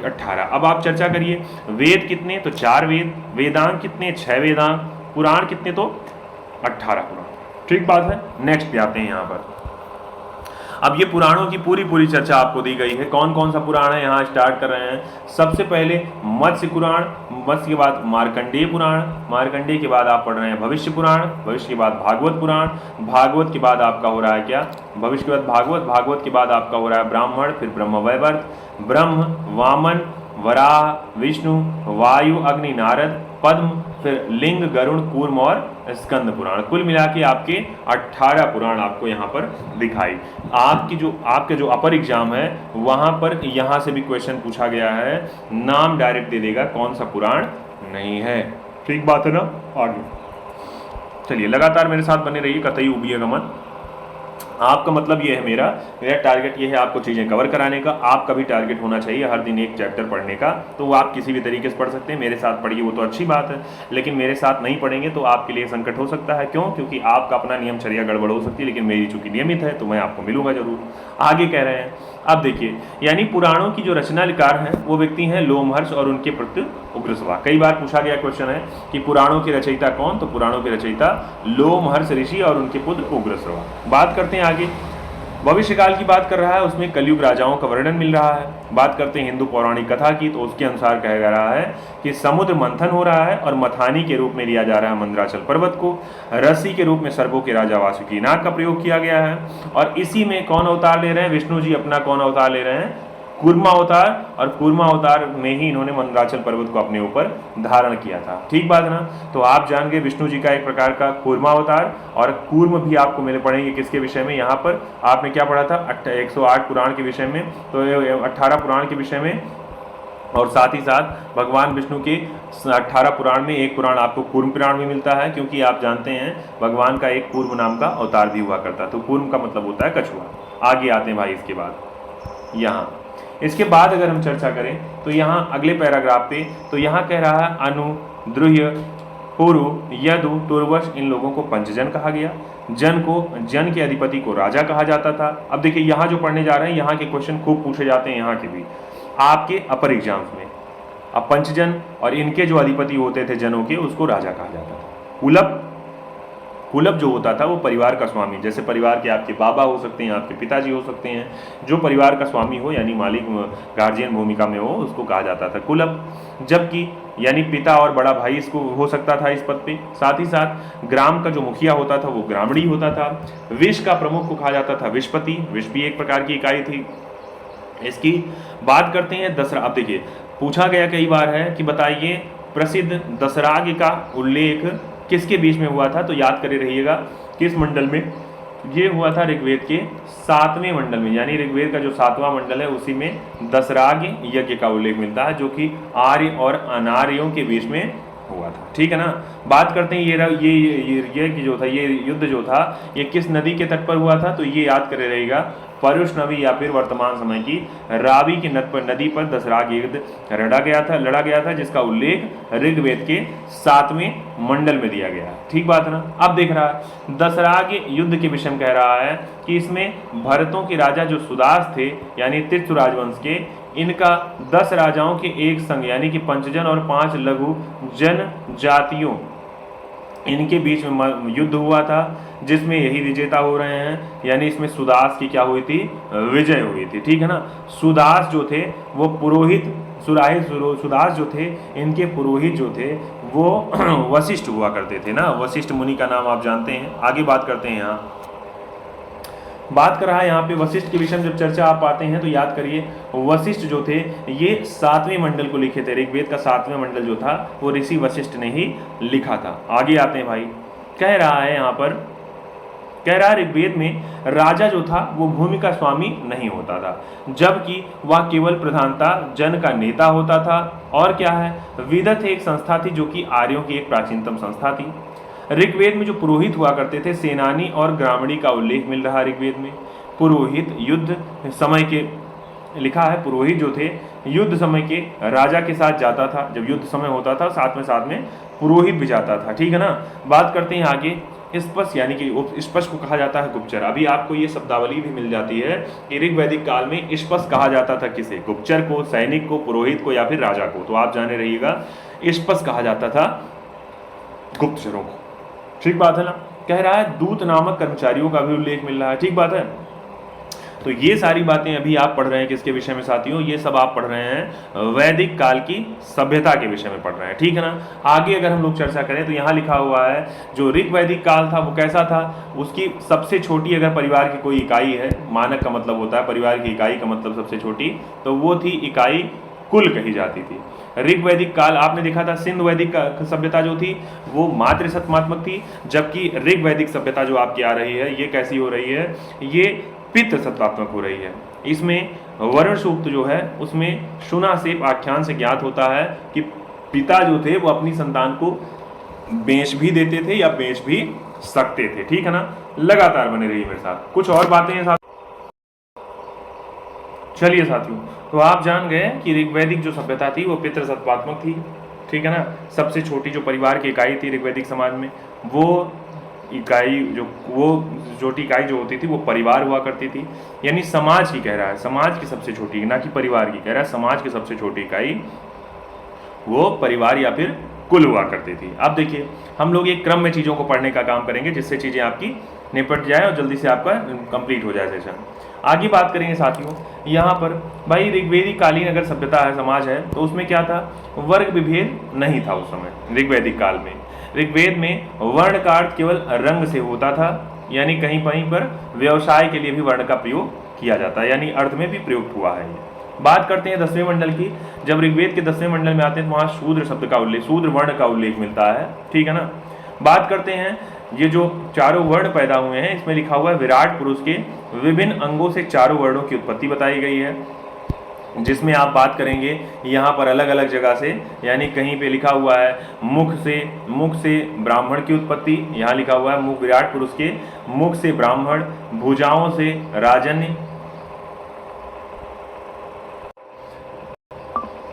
18। अब आप चर्चा करिए, वेद कितने, तो 4 वेद, वेदांग कितने, 6 वेदांग, पुराण कितने, तो 18 पुराण, ठीक बात है। नेक्स्ट पे आते हैं यहाँ पर, अब ये पुराणों की पूरी पूरी चर्चा आपको दी गई है। कौन कौन सा पुराण है यहाँ स्टार्ट कर रहे हैं। सबसे पहले मत्स्य पुराण, मत्स्य के बाद मार्कंडेय पुराण, मार्कंडेय के बाद आप पढ़ रहे हैं भविष्य पुराण, भविष्य के बाद भागवत पुराण, भागवत के बाद आपका हो रहा है क्या, भविष्य के बाद भागवत, भागवत के बाद आपका हो रहा है ब्राह्मण, फिर ब्रह्म वैवर्त, ब्रह्म, वामन, वराह, विष्णु, वायु, अग्नि, नारद, पद्म, फिर लिंग, गरुण, कूर्म और स्कंद पुराण। कुल मिला के आपके 18 पुराण आपको यहाँ पर दिखाई। आपके जो अपर एग्जाम है वहाँ पर यहाँ से भी क्वेश्चन पूछा गया है, नाम डायरेक्ट दे देगा, कौन सा पुराण नहीं है। ठीक बात है ना। आगे चलिए लगातार मेरे साथ बने रहिए, कतई उबिएगा मत। आपका मतलब ये है, मेरा टारगेट ये है आपको चीज़ें कवर कराने का। आपका भी टारगेट होना चाहिए हर दिन एक चैप्टर पढ़ने का। तो वो आप किसी भी तरीके से पढ़ सकते हैं, मेरे साथ पढ़िए वो तो अच्छी बात है, लेकिन मेरे साथ नहीं पढ़ेंगे तो आपके लिए संकट हो सकता है। क्यों? क्योंकि आपका अपना नियमचर्या गड़बड़ हो सकती है, लेकिन मेरी चूंकि नियमित है तो मैं आपको मिलूंगा जरूर। आगे कह रहे हैं, अब देखिए, यानी पुराणों की जो रचनाकार हैं वो व्यक्ति हैं लोमहर्ष और उनके पुत्र उग्रश्रवा। कई बार पूछा गया क्वेश्चन है कि पुराणों के रचयिता कौन, तो पुराणों के रचयिता लोमहर्ष ऋषि और उनके पुत्र उग्रश्रवा। बात करते हैं आगे, भविष्य काल की बात कर रहा है, उसमें कलयुग राजाओं का वर्णन मिल रहा है। बात करते हैं हिंदू पौराणिक कथा की, तो उसके अनुसार कहा जा रहा है कि समुद्र मंथन हो रहा है और मथानी के रूप में लिया जा रहा है मंदराचल पर्वत को, रस्सी के रूप में सर्पों के राजा वासुकी नाग का प्रयोग किया गया है। और इसी में कौन अवतार ले रहे हैं, विष्णु जी अपना कौन अवतार ले रहे हैं, कूर्मा अवतार, और कूर्मा अवतार में ही इन्होंने मंदराचल पर्वत को अपने ऊपर धारण किया था। ठीक बात है ना। तो आप जान गए विष्णु जी का एक प्रकार का कूर्मा अवतार, और कूर्म भी आपको मिले पढ़ेंगे किसके विषय में, यहाँ पर आपने क्या पढ़ा था 108 पुराण के विषय में, तो 18 पुराण के विषय में, और साथ ही साथ भगवान विष्णु के 18 पुराण में एक पुराण आपको कूर्म पुराण भी मिलता है, क्योंकि आप जानते हैं भगवान का एक कूर्म नाम का अवतार भी हुआ करता है। तो कूर्म का मतलब होता है कछुआ। आगे आते हैं भाई, इसके बाद यहाँ, इसके बाद अगर हम चर्चा करें तो यहाँ अगले पैराग्राफ पे, तो यहाँ कह रहा है अनु, द्रुह्य, पुरु, यदु, तुर्वश, इन लोगों को पंचजन कहा गया। जन के अधिपति को राजा कहा जाता था। अब देखिए यहाँ जो पढ़ने जा रहे हैं, यहाँ के क्वेश्चन खूब पूछे जाते हैं, यहाँ के भी आपके अपर एग्जाम्स में। अब पंचजन और इनके जो अधिपति होते थे जनों के, उसको राजा कहा जाता था। कुलप जो होता था वो परिवार का स्वामी, जैसे परिवार के आपके बाबा हो सकते हैं, आपके पिताजी हो सकते हैं, जो परिवार का स्वामी हो यानी मालिक गार्जियन भूमिका में हो, उसको कहा जाता था कुलप। जबकि यानी पिता और बड़ा भाई इसको हो सकता था इस पद पे। साथ ही साथ ग्राम का जो मुखिया होता था वो ग्रामणी होता था। विष का प्रमुख को कहा जाता था विषपति, विष भी एक प्रकार की इकाई थी। इसकी बात करते हैं दसरा। अब देखिए पूछा गया कई बार है कि बताइए प्रसिद्ध दसराग का उल्लेख किसके बीच में हुआ था, तो याद करे रहिएगा किस मंडल में ये हुआ था, ऋग्वेद के 7वें मंडल में, यानी ऋग्वेद का जो 7वां मंडल है उसी में दसराग यज्ञ का उल्लेख मिलता है, जो कि आर्य और अनार्यों के बीच में हुआ था। ठीक है ना। बात करते हैं ये जो था, ये युद्ध जो था ये किस नदी के तट पर हुआ था, तो ये याद करे रहेगा परुष नदी या फिर वर्तमान समय की रावी की नदी पर दसराग युद्ध लड़ा गया था, जिसका उल्लेख ऋग्वेद के 7वें मंडल में दिया गया। ठीक बात है ना। अब देख रहा है दसराग युद्ध के विषय में कह रहा है कि इसमें भरतों के राजा जो सुदास थे यानी तीर्थ राजवंश के, इनका 10 राजाओं के एक संग यानी कि पंचजन और 5 लघु जनजातियों इनके बीच में युद्ध हुआ था, जिसमें यही विजेता हो रहे हैं, यानी इसमें सुदास की क्या हुई थी, विजय हुई थी। ठीक है ना। सुदास जो थे वो पुरोहित, सुदास जो थे इनके पुरोहित जो थे वो वशिष्ठ हुआ करते थे ना, वशिष्ठ मुनि का नाम आप जानते हैं। आगे बात करते हैं, यहाँ बात कर रहा है यहाँ पे वशिष्ठ के विषय में जब चर्चा आप पाते हैं तो याद करिए वशिष्ठ जो थे ये 7वें मंडल को लिखे थे, ऋग्वेद का 7वें मंडल जो था वो ऋषि वशिष्ठ ने ही लिखा था। आगे आते हैं भाई, कह रहा है यहाँ पर, कह रहा है ऋग्वेद में राजा जो था वो भूमि का स्वामी नहीं होता था, जबकि वह केवल प्रधानता जन का नेता होता था। और क्या है, विदथ एक संस्था थी जो कि आर्यों की एक प्राचीनतम संस्था थी। ऋग्वेद में जो पुरोहित हुआ करते थे, सेनानी और ग्रामणी का उल्लेख मिल रहा है ऋग्वेद में। पुरोहित युद्ध समय के, लिखा है पुरोहित जो थे युद्ध समय के राजा के साथ जाता था, जब युद्ध समय होता था साथ में पुरोहित भी जाता था। ठीक है ना। बात करते हैं आगे, स्पष्ट यानी कि स्पष्ट को कहा जाता है गुप्तचर। अभी आपको ये शब्दावली भी मिल जाती है कि ऋग्वैदिक काल में स्पष्ट कहा जाता था किसे, गुप्तचर को, सैनिक को, पुरोहित को या फिर राजा को। तो आप जाने रहिएगा स्पष्ट कहा जाता था गुप्तचरों को। ठीक बात है ना। कह रहा है दूत नामक कर्मचारियों का भी उल्लेख मिल रहा है। ठीक बात है। तो ये सारी बातें अभी आप पढ़ रहे हैं किसके विषय में साथियों, ये सब आप पढ़ रहे हैं वैदिक काल की सभ्यता के विषय में पढ़ रहे हैं, ठीक है ना। आगे अगर हम लोग चर्चा करें तो यहाँ लिखा हुआ है जो ऋग वैदिक काल था वो कैसा था, उसकी सबसे छोटी अगर परिवार की कोई इकाई है, मानक का मतलब होता है परिवार की इकाई का मतलब सबसे छोटी, तो वो थी इकाई कुल कही जाती थी। ऋग वैदिक काल आपने देखा था सिंधु वैदिक सभ्यता जो थी वो मातृ सत्मात्मक थी, जबकि ऋग वैदिक सभ्यता जो आपकी आ रही है ये कैसी हो रही है, ये पितृ सत्तात्मक हो रही है। इसमें वर्ण सूक्त जो है उसमें शुनासेप आख्यान से ज्ञात होता है कि पिता जो थे वो अपनी संतान को बेच भी देते थे या बेच भी सकते थे, ठीक है ना। लगातार बने रहिए मेरे साथ, कुछ और बातें हैं साथ। चलिए साथियों, तो आप जान गए कि ऋग्वैदिक जो सभ्यता थी वो पितृ सत्तात्मक थी, ठीक है ना। सबसे छोटी जो परिवार की इकाई थी ऋग्वैदिक समाज में, वो इकाई वो छोटी इकाई जो होती थी वो परिवार हुआ करती थी, यानी समाज की कह रहा है, समाज की सबसे छोटी, ना कि परिवार की कह रहा है, समाज की सबसे छोटी इकाई वो परिवार या फिर कुल हुआ करती थी। अब देखिए हम लोग एक क्रम में चीज़ों को पढ़ने का काम करेंगे जिससे चीज़ें आपकी निपट जाए और जल्दी से आपका कंप्लीट हो जाए सेशन। आगे बात करेंगे साथियों, यहाँ पर भाई ऋग्वेदिक कालीन अगर सभ्यता है, समाज है, तो उसमें क्या था, वर्ग विभेद नहीं था उस समय ऋग्वैदिक काल में। ऋग्वेद में वर्ण का अर्थ केवल रंग से होता था, यानी कहीं कहीं पर व्यवसाय के लिए भी वर्ण का प्रयोग किया जाता है, यानी अर्थ में भी प्रयुक्त हुआ है। बात करते हैं 10वें मंडल की, जब ऋग्वेद के 10वें मंडल में आते हैं तो वहाँ शूद्र शब्द का उल्लेख, शूद्र वर्ण का उल्लेख मिलता है, ठीक है ना। बात करते हैं ये जो चारों वर्ण पैदा हुए हैं, इसमें लिखा हुआ है विराट पुरुष के विभिन्न अंगों से चारों वर्णों की उत्पत्ति बताई गई है, जिसमें आप बात करेंगे यहाँ पर अलग अलग जगह से, यानी कहीं पे लिखा हुआ है मुख से ब्राह्मण की उत्पत्ति, यहाँ लिखा हुआ है मुख विराट पुरुष के मुख से ब्राह्मण, भुजाओं से राजन्य।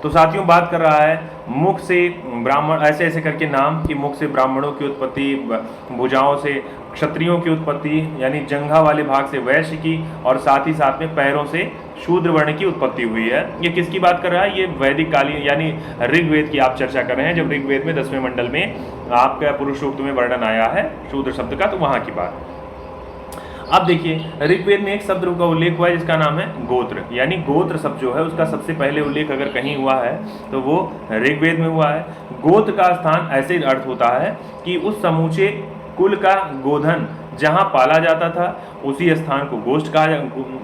तो साथियों बात कर रहा है मुख से ब्राह्मण, ऐसे ऐसे करके नाम कि मुख से ब्राह्मणों की उत्पत्ति, भुजाओं से क्षत्रियों की उत्पत्ति, यानी जंघा वाले भाग से वैश्य की, और साथ ही साथ में पैरों से शूद्र वर्ण की उत्पत्ति हुई है। ये किसकी बात कर रहा है, ये वैदिक कालीन यानी ऋग्वेद की आप चर्चा कर रहे हैं, जब ऋग्वेद में 10वें मंडल में आपका पुरुष सूक्त में वर्णन आया है शूद्र शब्द का, तो वहाँ की बात। अब देखिए ऋग्वेद में एक शब्द का उल्लेख हुआ है जिसका नाम है गोत्र, यानी गोत्र शब्द जो है उसका सबसे पहले उल्लेख अगर कहीं हुआ है तो वो ऋग्वेद में हुआ है। गोत्र का स्थान ऐसे अर्थ होता है कि उस समूचे कुल का गोधन जहाँ पाला जाता था उसी स्थान को गोष्ठ कहा,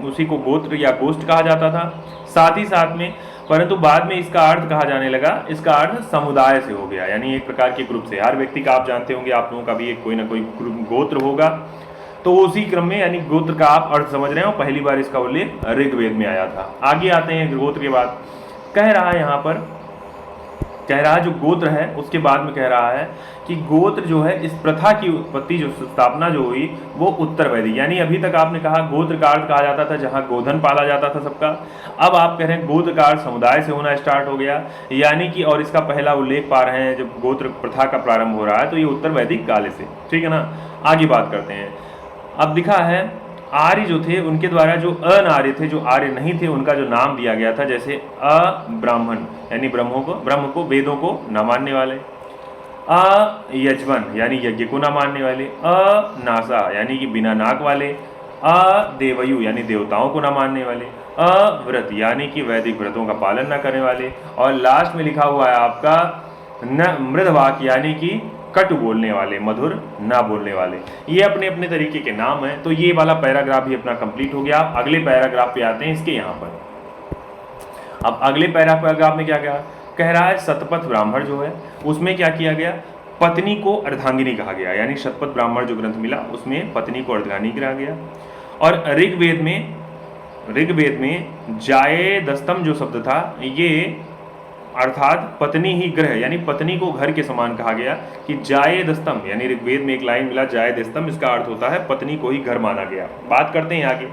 उसी को गोत्र या गोष्ठ कहा जाता था। साथ ही साथ में परंतु बाद में इसका अर्थ कहा जाने लगा, इसका अर्थ समुदाय से हो गया, यानी एक प्रकार के ग्रुप से। हर व्यक्ति का आप जानते होंगे, आप लोगों का भी एक कोई ना कोई गोत्र होगा, तो उसी क्रम में यानी गोत्र का आप अर्थ समझ रहे हो, पहली बार इसका उल्लेख ऋग्वेद में आया था। आगे आते हैं गोत्र के बाद, कह रहा है यहाँ पर, कह रहा है जो गोत्र है उसके बाद में कह रहा है कि गोत्र जो है इस प्रथा की उत्पत्ति जो स्थापना जो हुई वो उत्तर वैदिक, यानी अभी तक आपने कहा गोत्र का अर्थ कहा जाता था जहाँ गोधन पाला जाता था सबका, अब आप कह रहे हैं गोत्र का अर्थ समुदाय से होना स्टार्ट हो गया, यानी कि और इसका पहला उल्लेख पा रहे हैं जब गोत्र प्रथा का प्रारंभ हो रहा है तो ये उत्तर वैदिक काल से, ठीक है ना। आगे बात करते हैं, अब दिखा है आर्य जो थे उनके द्वारा जो अनार्य थे, जो आर्य नहीं थे, उनका जो नाम दिया गया था, जैसे अब्राह्मण यानी ब्रह्म को वेदों को न मानने वाले, अयजवन यानी यज्ञ को न मानने वाले, अनासा यानी कि बिना नाक वाले, अदेवयु यानी देवताओं को न मानने वाले, अव्रत यानी कि वैदिक व्रतों का पालन न करने वाले, और लास्ट में लिखा हुआ है आपका न मृदवाक यानी कि कटु बोलने वाले, मधुर ना बोलने वाले। ये अपने अपने तरीके के नाम हैं। तो ये वाला पैराग्राफ भी अपना कंप्लीट हो गया। अगले पैराग्राफ पे आते हैं इसके यहाँ पर। अब अगले पैराग्राफ में क्या कह रहा है, शतपथ ब्राह्मण जो है उसमें क्या किया गया, पत्नी को अर्धांगिनी कहा गया, यानी शतपथ ब्राह्मण जो ग्रंथ मिला उसमें पत्नी को अर्धांगिनी कहा गया। और ऋग्वेद में जायेदस्तम जो शब्द था, ये अर्थात पत्नी ही ग्रह यानी पत्नी को घर के समान कहा गया कि जायेदस्तम, यानी ऋग्वेद में एक लाइन मिला जायेदस्तम, इसका अर्थ होता है पत्नी को ही घर माना गया। बात करते हैं आगे,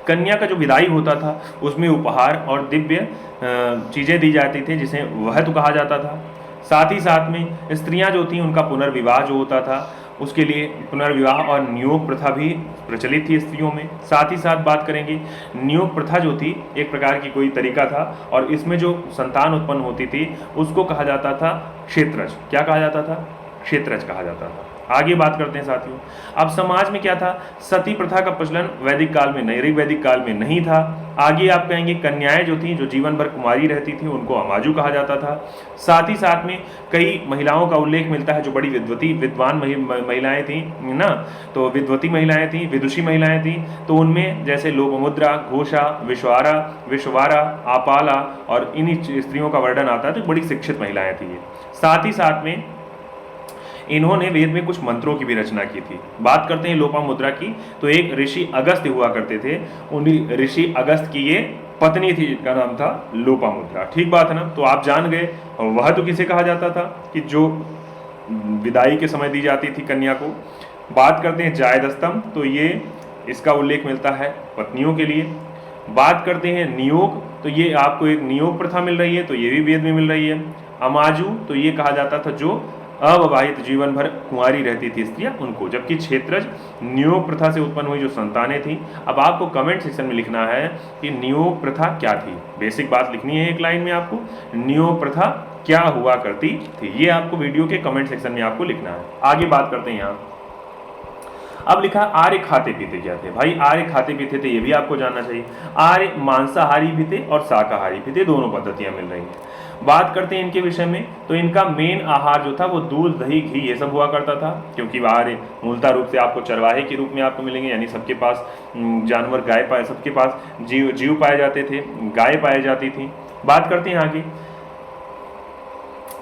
कन्या का जो विदाई होता था उसमें उपहार और दिव्य चीज़ें दी जाती थी जिसे वहतु कहा जाता था। साथ ही साथ में स्त्रियां जो थीं उनका पुनर्विवाह जो होता था उसके लिए पुनर्विवाह और नियोग प्रथा भी प्रचलित थी स्त्रियों में। साथ ही साथ बात करेंगे नियोग प्रथा जो थी एक प्रकार की कोई तरीका था, और इसमें जो संतान उत्पन्न होती थी उसको कहा जाता था क्षेत्रज। क्या कहा जाता था, क्षेत्रज कहा जाता था। आगे बात करते हैं साथियों। अब समाज में क्या था, सती प्रथा का प्रचलन वैदिक काल में नहीं, वैदिक काल में नहीं था। आगे आप कहेंगे कन्याएं जो थी, जो जीवन भर कुमारी रहती थी, उनको अमाजू कहा जाता था। साथ ही साथ में कई महिलाओं का उल्लेख मिलता है जो बड़ी विद्वान महिलाएं थी ना, तो विद्वती महिलाएं थी, विदुषी महिलाएं थी। तो उनमें जैसे लोपमुद्रा, घोषा, विश्वारा, आपाला और इन्हीं स्त्रियों का वर्णन आता है। तो बड़ी शिक्षित महिलाएं थी ये। साथ ही साथ में इन्होंने वेद में कुछ मंत्रों की भी रचना की थी। बात करते हैं लोपामुद्रा की, तो एक ऋषि अगस्त्य हुआ करते थे, उन्हीं ऋषि अगस्त्य की ये पत्नी थी जिनका नाम था लोपामुद्रा। ठीक बात है ना। तो आप जान गए वह तो किसे कहा जाता था कि जो विदाई के समय दी जाती थी कन्या को। बात करते हैं जायदस्तम, तो ये इसका उल्लेख मिलता है पत्नियों के लिए। बात करते हैं नियोग, तो ये आपको एक नियोग प्रथा मिल रही है, तो ये भी वेद में मिल रही है। अमाजू, तो ये कहा जाता था जो अविवाहित जीवन भर कुंवारी रहती थी स्त्रियां उनको, जबकि क्षेत्रज नियोग प्रथा से उत्पन्न हुई जो संतानें थी। अब आपको कमेंट सेक्शन में लिखना है कि नियोग प्रथा क्या थी। बेसिक बात लिखनी है एक लाइन में आपको, नियोग प्रथा क्या हुआ करती थी, ये आपको वीडियो के कमेंट सेक्शन में आपको लिखना है। आगे बात करते हैं यहाँ। अब लिखा आर्य खाते पीते क्या थे। भाई आर्य खाते पीते थे, ये भी आपको जानना चाहिए। आर्य मांसाहारी भी थे और शाकाहारी भी थे, दोनों पद्धतियां मिल रही हैं। बात करते हैं इनके विषय में, तो इनका मेन आहार जो था वो दूध, दही, घी ये सब हुआ करता था, क्योंकि आर्य मूलतः रूप से आपको चरवाहे के रूप में आपको मिलेंगे, यानी सबके पास जानवर गाय पाए, सबके पास जीव पाए जाते थे, गाय पाई जाती थी। बात करते हैं आगे,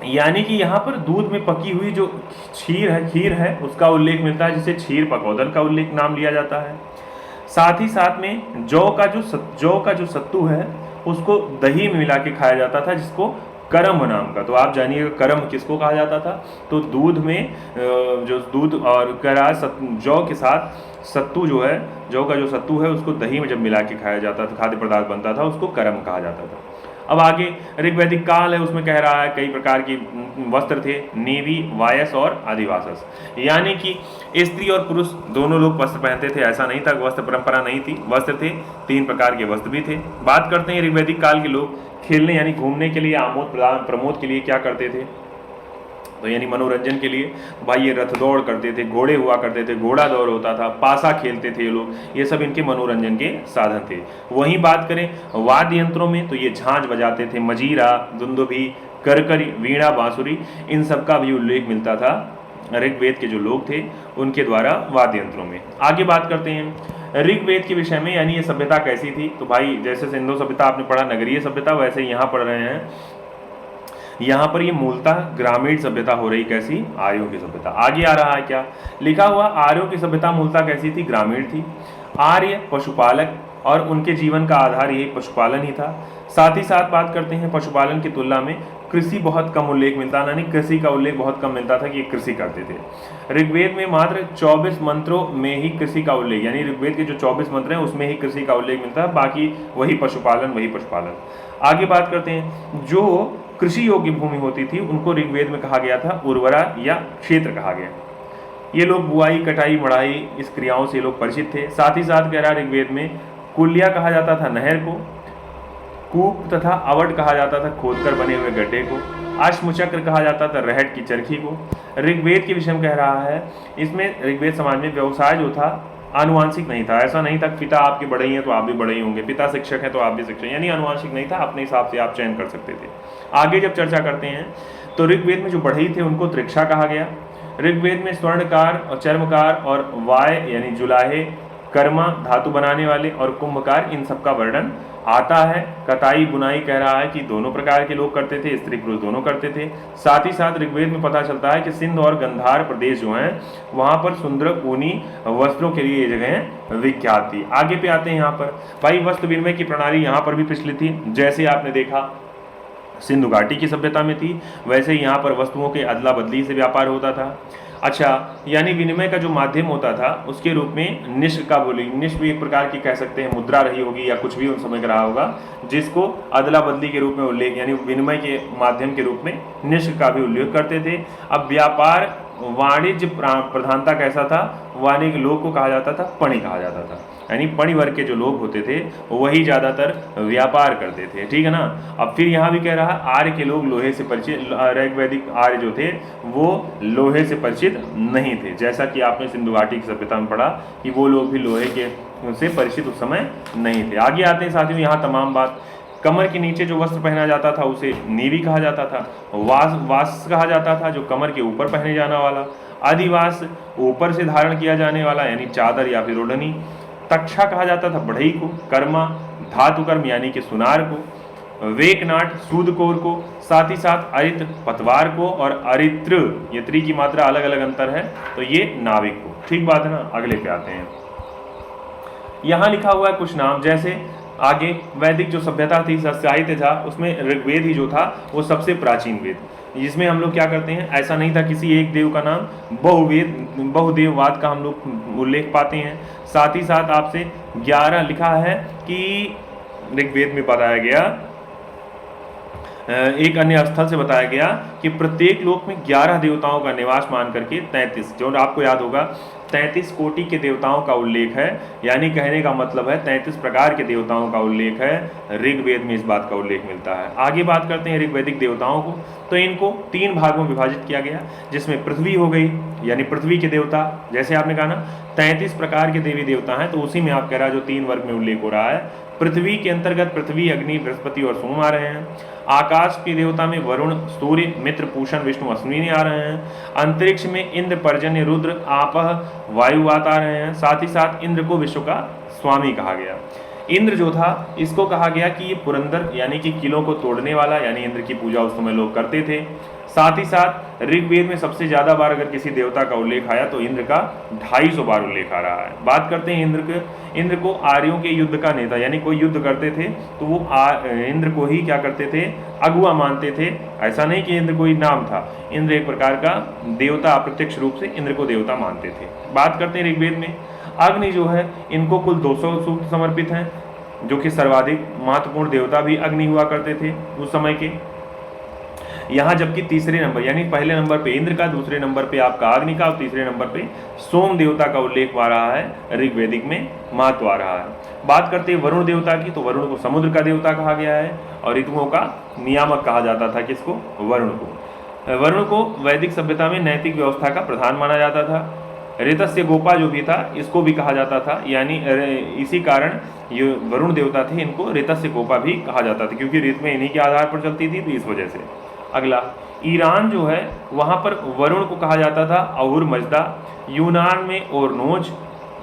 यानी कि यहाँ पर दूध में पकी हुई जो खीर है उसका उल्लेख मिलता है, जिसे क्षीर पकौदन का उल्लेख नाम लिया जाता है। साथ ही साथ में जौ का जो सत्तू है उसको दही में मिला के खाया जाता था, जिसको करम नाम का। तो आप जानिएगा करम किसको कहा जाता था, तो दूध में जो दूध और जौ के साथ सत्तू जो है, जौ का जो सत्तू है उसको दही में जब मिला के खाया जाता था, खाद्य पदार्थ बनता था, उसको करम कहा जाता था। अब आगे ऋग्वैदिक काल है, उसमें कह रहा है कई प्रकार की वस्त्र थे, नेवी, वायस और आदिवासस, यानी कि स्त्री और पुरुष दोनों लोग वस्त्र पहनते थे। ऐसा नहीं था वस्त्र परंपरा नहीं थी, वस्त्र थे, 3 प्रकार के वस्त्र भी थे। बात करते हैं ऋग्वैदिक काल के लोग खेलने यानी घूमने के लिए, आमोद प्रमोद के लिए क्या करते थे, तो यानी मनोरंजन के लिए भाई ये रथ दौड़ करते थे, घोड़े हुआ करते थे, घोड़ा दौड़ होता था, पासा खेलते थे ये लोग, ये सब इनके मनोरंजन के साधन थे। वहीं बात करें वाद्य यंत्रों में, तो ये झांझ बजाते थे, मजीरा, दुंदुभी, करकरी, वीणा, बांसुरी, इन सब का भी उल्लेख मिलता था ऋग्वेद के जो लोग थे उनके द्वारा वाद्य यंत्रों में। आगे बात करते हैं ऋग्वेद के विषय में, यानी ये सभ्यता कैसी थी। तो भाई जैसे सिंधु सभ्यता आपने पढ़ा, नगरीय सभ्यता, वैसे यहाँ पढ़ रहे हैं यहाँ पर ये मूलतः ग्रामीण सभ्यता हो रही, कैसी, आर्यों की सभ्यता। आगे आ रहा है क्या लिखा हुआ, आर्यों की सभ्यता मूलतः कैसी थी, ग्रामीण थी। आर्य पशुपालक और उनके जीवन का आधार यही पशुपालन ही था। साथ ही साथ बात करते हैं पशुपालन की तुलना में कृषि बहुत कम उल्लेख मिलता, यानी कृषि का उल्लेख बहुत कम मिलता था कि ये कृषि करते थे। ऋग्वेद में मात्र 24 मंत्रों में ही कृषि का उल्लेख, यानी ऋग्वेद के जो 24 मंत्र हैं उसमें ही कृषि का उल्लेख मिलता है, बाकी वही पशुपालन। आगे बात करते हैं जो कृषि योग्य भूमि होती थी उनको ऋग्वेद में कहा गया था उर्वरा या क्षेत्र कहा गया। ये लोग बुआई, कटाई, मढ़ाई इस क्रियाओं से लोग परिचित थे। साथ ही साथ कह रहा ऋग्वेद में कुलिया कहा जाता था नहर को, कूप तथा अवट कहा जाता था खोदकर बने हुए गड्ढे को, अश्मचक्र कहा जाता था रहट की चरखी को। ऋग्वेद के विषय में कह रहा है, इसमें ऋग्वेद समाज में व्यवसाय जो था आनुवांशिक नहीं था। ऐसा नहीं था पिता आपके बड़े ही हैं तो आप भी बड़े ही होंगे, पिता शिक्षक है तो आप भी शिक्षक, यानी आनुवांशिक नहीं था, अपने हिसाब से आप चयन कर सकते थे। आगे जब चर्चा करते हैं तो ऋग्वेद में जो बढ़ई थे उनको त्रिक्षा कहा गया। ऋग्वेद में स्वर्णकार और चर्मकार और वाय यानी जुलाहे, कर्मा धातु बनाने वाले और कुंभकार, इन सब का वर्णन आता है। कताई बुनाई कह रहा है कि दोनों प्रकार के लोग करते थे, स्त्री पुरुष दोनों करते थे। साथ ही साथ ऋग्वेद में पता चलता है कि सिंध और गंधार प्रदेश जो हैं वहाँ पर सुंदर ऊनी वस्त्रों के लिए ये जगह विख्यात थी। आगे पे आते हैं यहाँ पर, भाई वस्त्र विनिमय की प्रणाली यहाँ पर भी प्रचलित थी। जैसे आपने देखा सिंधु घाटी की सभ्यता में थी, वैसे यहाँ पर वस्तुओं के अदला बदली से व्यापार होता था। अच्छा, यानी विनिमय का जो माध्यम होता था उसके रूप में निष्क का बोली, निष्क भी एक प्रकार की कह सकते हैं मुद्रा रही होगी या कुछ भी उन समय रहा होगा, जिसको अदला बदली के रूप में उल्लेख, यानी विनिमय के माध्यम के रूप में निष्क का भी उल्लेख करते थे। अब व्यापार वाणिज्य प्रधानता कैसा था, वाणिज्य लोग को कहा जाता था, पणि कहा जाता था। यानी पणि वर्ग के जो लोग होते थे वही ज़्यादातर व्यापार करते थे, ठीक है ना। अब फिर यहाँ भी कह रहा आर्य के लोग लोहे से परिचित, ऋग वैदिक आर्य जो थे वो लोहे से परिचित नहीं थे, जैसा कि आपने सिंधु घाटी की सभ्यता में पढ़ा कि वो लोग भी लोहे के से परिचित उस समय नहीं थे। आगे आते हैं साथियों, यहाँ तमाम बात, कमर के नीचे जो वस्त्र पहना जाता था उसे नीवी कहा जाता था, वास कहा जाता था जो कमर के ऊपर पहने जाने वाला, अधिवास ऊपर से धारण किया जाने वाला यानी चादर या फिर ओढ़नी, तक्षा कहा जाता था बढ़ई को, कर्मा धातुकर्म यानी कि सुनार को, वेकनाट सूदकोर को, साथ ही साथ अरित्र पतवार को, और अरित्र ये त्री की मात्रा अलग अलग अंतर है तो ये नाविक को। ठीक बात है ना। अगले पे आते हैं, यहाँ लिखा हुआ है कुछ नाम, जैसे आगे वैदिक जो सभ्यता थी, साहित्य था, उसमें ऋग्वेद ही जो था वो सबसे प्राचीन वेद, जिसमें हम लोग क्या करते हैं, ऐसा नहीं था किसी एक देव का नाम, बहुदेववाद का हम लोग उल्लेख पाते हैं। साथ ही साथ आपसे 11 लिखा है कि ऋग्वेद में बताया गया, एक अन्य स्थल से बताया गया कि प्रत्येक लोक में 11 देवताओं का निवास मान करके 33, जो आपको याद होगा 33 कोटि के देवताओं का उल्लेख है, यानी कहने का मतलब है 33 प्रकार के देवताओं का उल्लेख है। ऋग्वेद में इस बात का उल्लेख मिलता है। आगे बात करते हैं ऋग्वैदिक देवताओं को, तो इनको 3 भागों में विभाजित किया गया, जिसमें पृथ्वी हो गई यानी पृथ्वी के देवता, जैसे आपने कहा ना 33 प्रकार के देवी देवता हैं, तो उसी में आप कह रहा है जो 3 वर्ग में उल्लेख हो रहा है। पृथ्वी के अंतर्गत पृथ्वी, अग्नि, बृहस्पति और सोम आ रहे हैं। आकाश के देवता में वरुण, सूर्य, मित्र, पूषण, विष्णु, अश्विनी आ रहे हैं। अंतरिक्ष में इंद्र, पर्जन्य, रुद्र, आपह, वायुवात आ रहे हैं। साथ ही साथ इंद्र को विश्व का स्वामी कहा गया। इंद्र जो था इसको कहा गया कि ये पुरंदर यानी कि किलों को तोड़ने वाला, यानी इंद्र की पूजा उस समय लोग करते थे। साथ ही साथ ऋग्वेद में सबसे ज्यादा बार अगर किसी देवता का उल्लेख आया तो इंद्र का 250 बार उल्लेख आ रहा है। बात करते हैं इंद्र को आर्यों के युद्ध का नेता, यानी कोई युद्ध करते थे तो वो इंद्र को ही क्या करते थे, अगुआ मानते थे। ऐसा नहीं कि इंद्र कोई नाम था, इंद्र एक प्रकार का देवता, अप्रत्यक्ष रूप से इंद्र को देवता मानते थे। बात करते हैं ऋग्वेद में अग्नि जो है, इनको कुल 200 सूक्त समर्पित हैं, जो कि सर्वाधिक महत्वपूर्ण देवता भी अग्नि हुआ करते थे उस समय के। यहाँ जबकि तीसरे नंबर यानी पहले नंबर पे इंद्र का, दूसरे नंबर पे आपका अग्नि का और तीसरे नंबर पे सोम देवता का उल्लेख आ रहा है, ऋग्वेदिक में महत्व आ रहा है। बात करते हैं वरुण देवता की, तो वरुण को समुद्र का देवता कहा गया है और ऋतुओं का नियामक कहा जाता था। किसको? वरुण को। वरुण को वैदिक सभ्यता में नैतिक व्यवस्था का प्रधान माना जाता था। ऋतस्य गोपा जो भी था इसको भी कहा जाता था, यानी इसी कारण ये वरुण देवता थे, इनको ऋतस्य गोपा भी कहा जाता था, क्योंकि ऋतु में इन्हीं के आधार पर चलती थी, तो इस वजह से। अगला ईरान जो है वहाँ पर वरुण को कहा जाता था अहुर मजदा, यूनान में ओरनोज,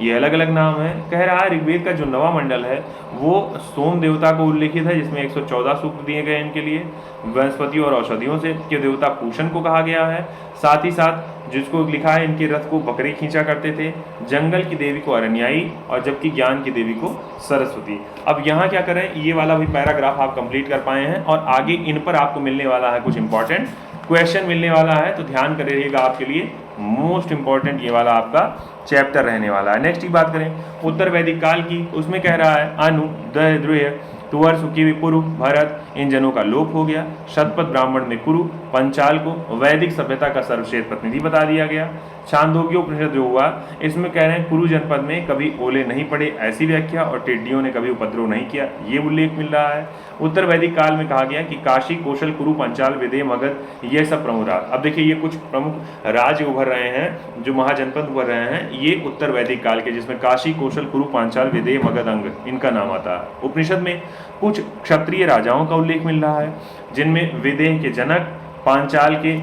ये अलग अलग नाम है। कह रहा है ऋग्वेद का जो नवा मंडल है वो सोम देवता को उल्लेखित है, जिसमें 114 सूक्त दिए गए इनके लिए। वनस्पति और औषधियों से के देवता पूषण को कहा गया है। साथ ही साथ जिसको लिखा है इनके रथ को बकरी खींचा करते थे। जंगल की देवी को अरण्याई और जबकि ज्ञान की देवी को सरस्वती। अब यहाँ क्या करें, ये वाला भी पैराग्राफ आप कंप्लीट कर पाए हैं और आगे इन पर आपको मिलने वाला है कुछ इंपॉर्टेंट क्वेश्चन मिलने वाला है, तो ध्यान करिएगा, आपके लिए मोस्ट इंपॉर्टेंट ये वाला आपका चैप्टर रहने वाला है। नेक्स्ट की बात करें उत्तर वैदिक काल की, उसमें कह रहा है अनु द्रुय तुअर सुकी पुरु भरत, इन जनों का लोप हो गया। शतपथ ब्राह्मण में कुरु, पंचाल को वैदिक सभ्यता का सर्वश्रेष्ठ प्रतिनिधि बता दिया गया। छांदोग्य उपनिषद जो हुआ इसमें कह रहे हैं कुरु जनपद में कभी ओले नहीं पड़े, ऐसी व्याख्या, और टिड्डियों ने कभी उपद्रव नहीं किया, ये उल्लेख मिल रहा है। उत्तर वैदिक काल में कहा गया कि काशी, कौशल, कुरु, पंचाल, विदेह, मगध, ये सब प्रमुख राज्य। अब देखिए ये कुछ प्रमुख राज्य उभर रहे हैं, जो महाजनपद उभर रहे हैं, ये उत्तर वैदिक काल के, जिसमें काशी, कौशल, कुरु, पांचाल, विदेह, मगध, अंग इनका नाम आता है। उपनिषद में कुछ क्षत्रिय राजाओं का उल्लेख मिल रहा है, जिनमें विदेह के जनक, पांचाल के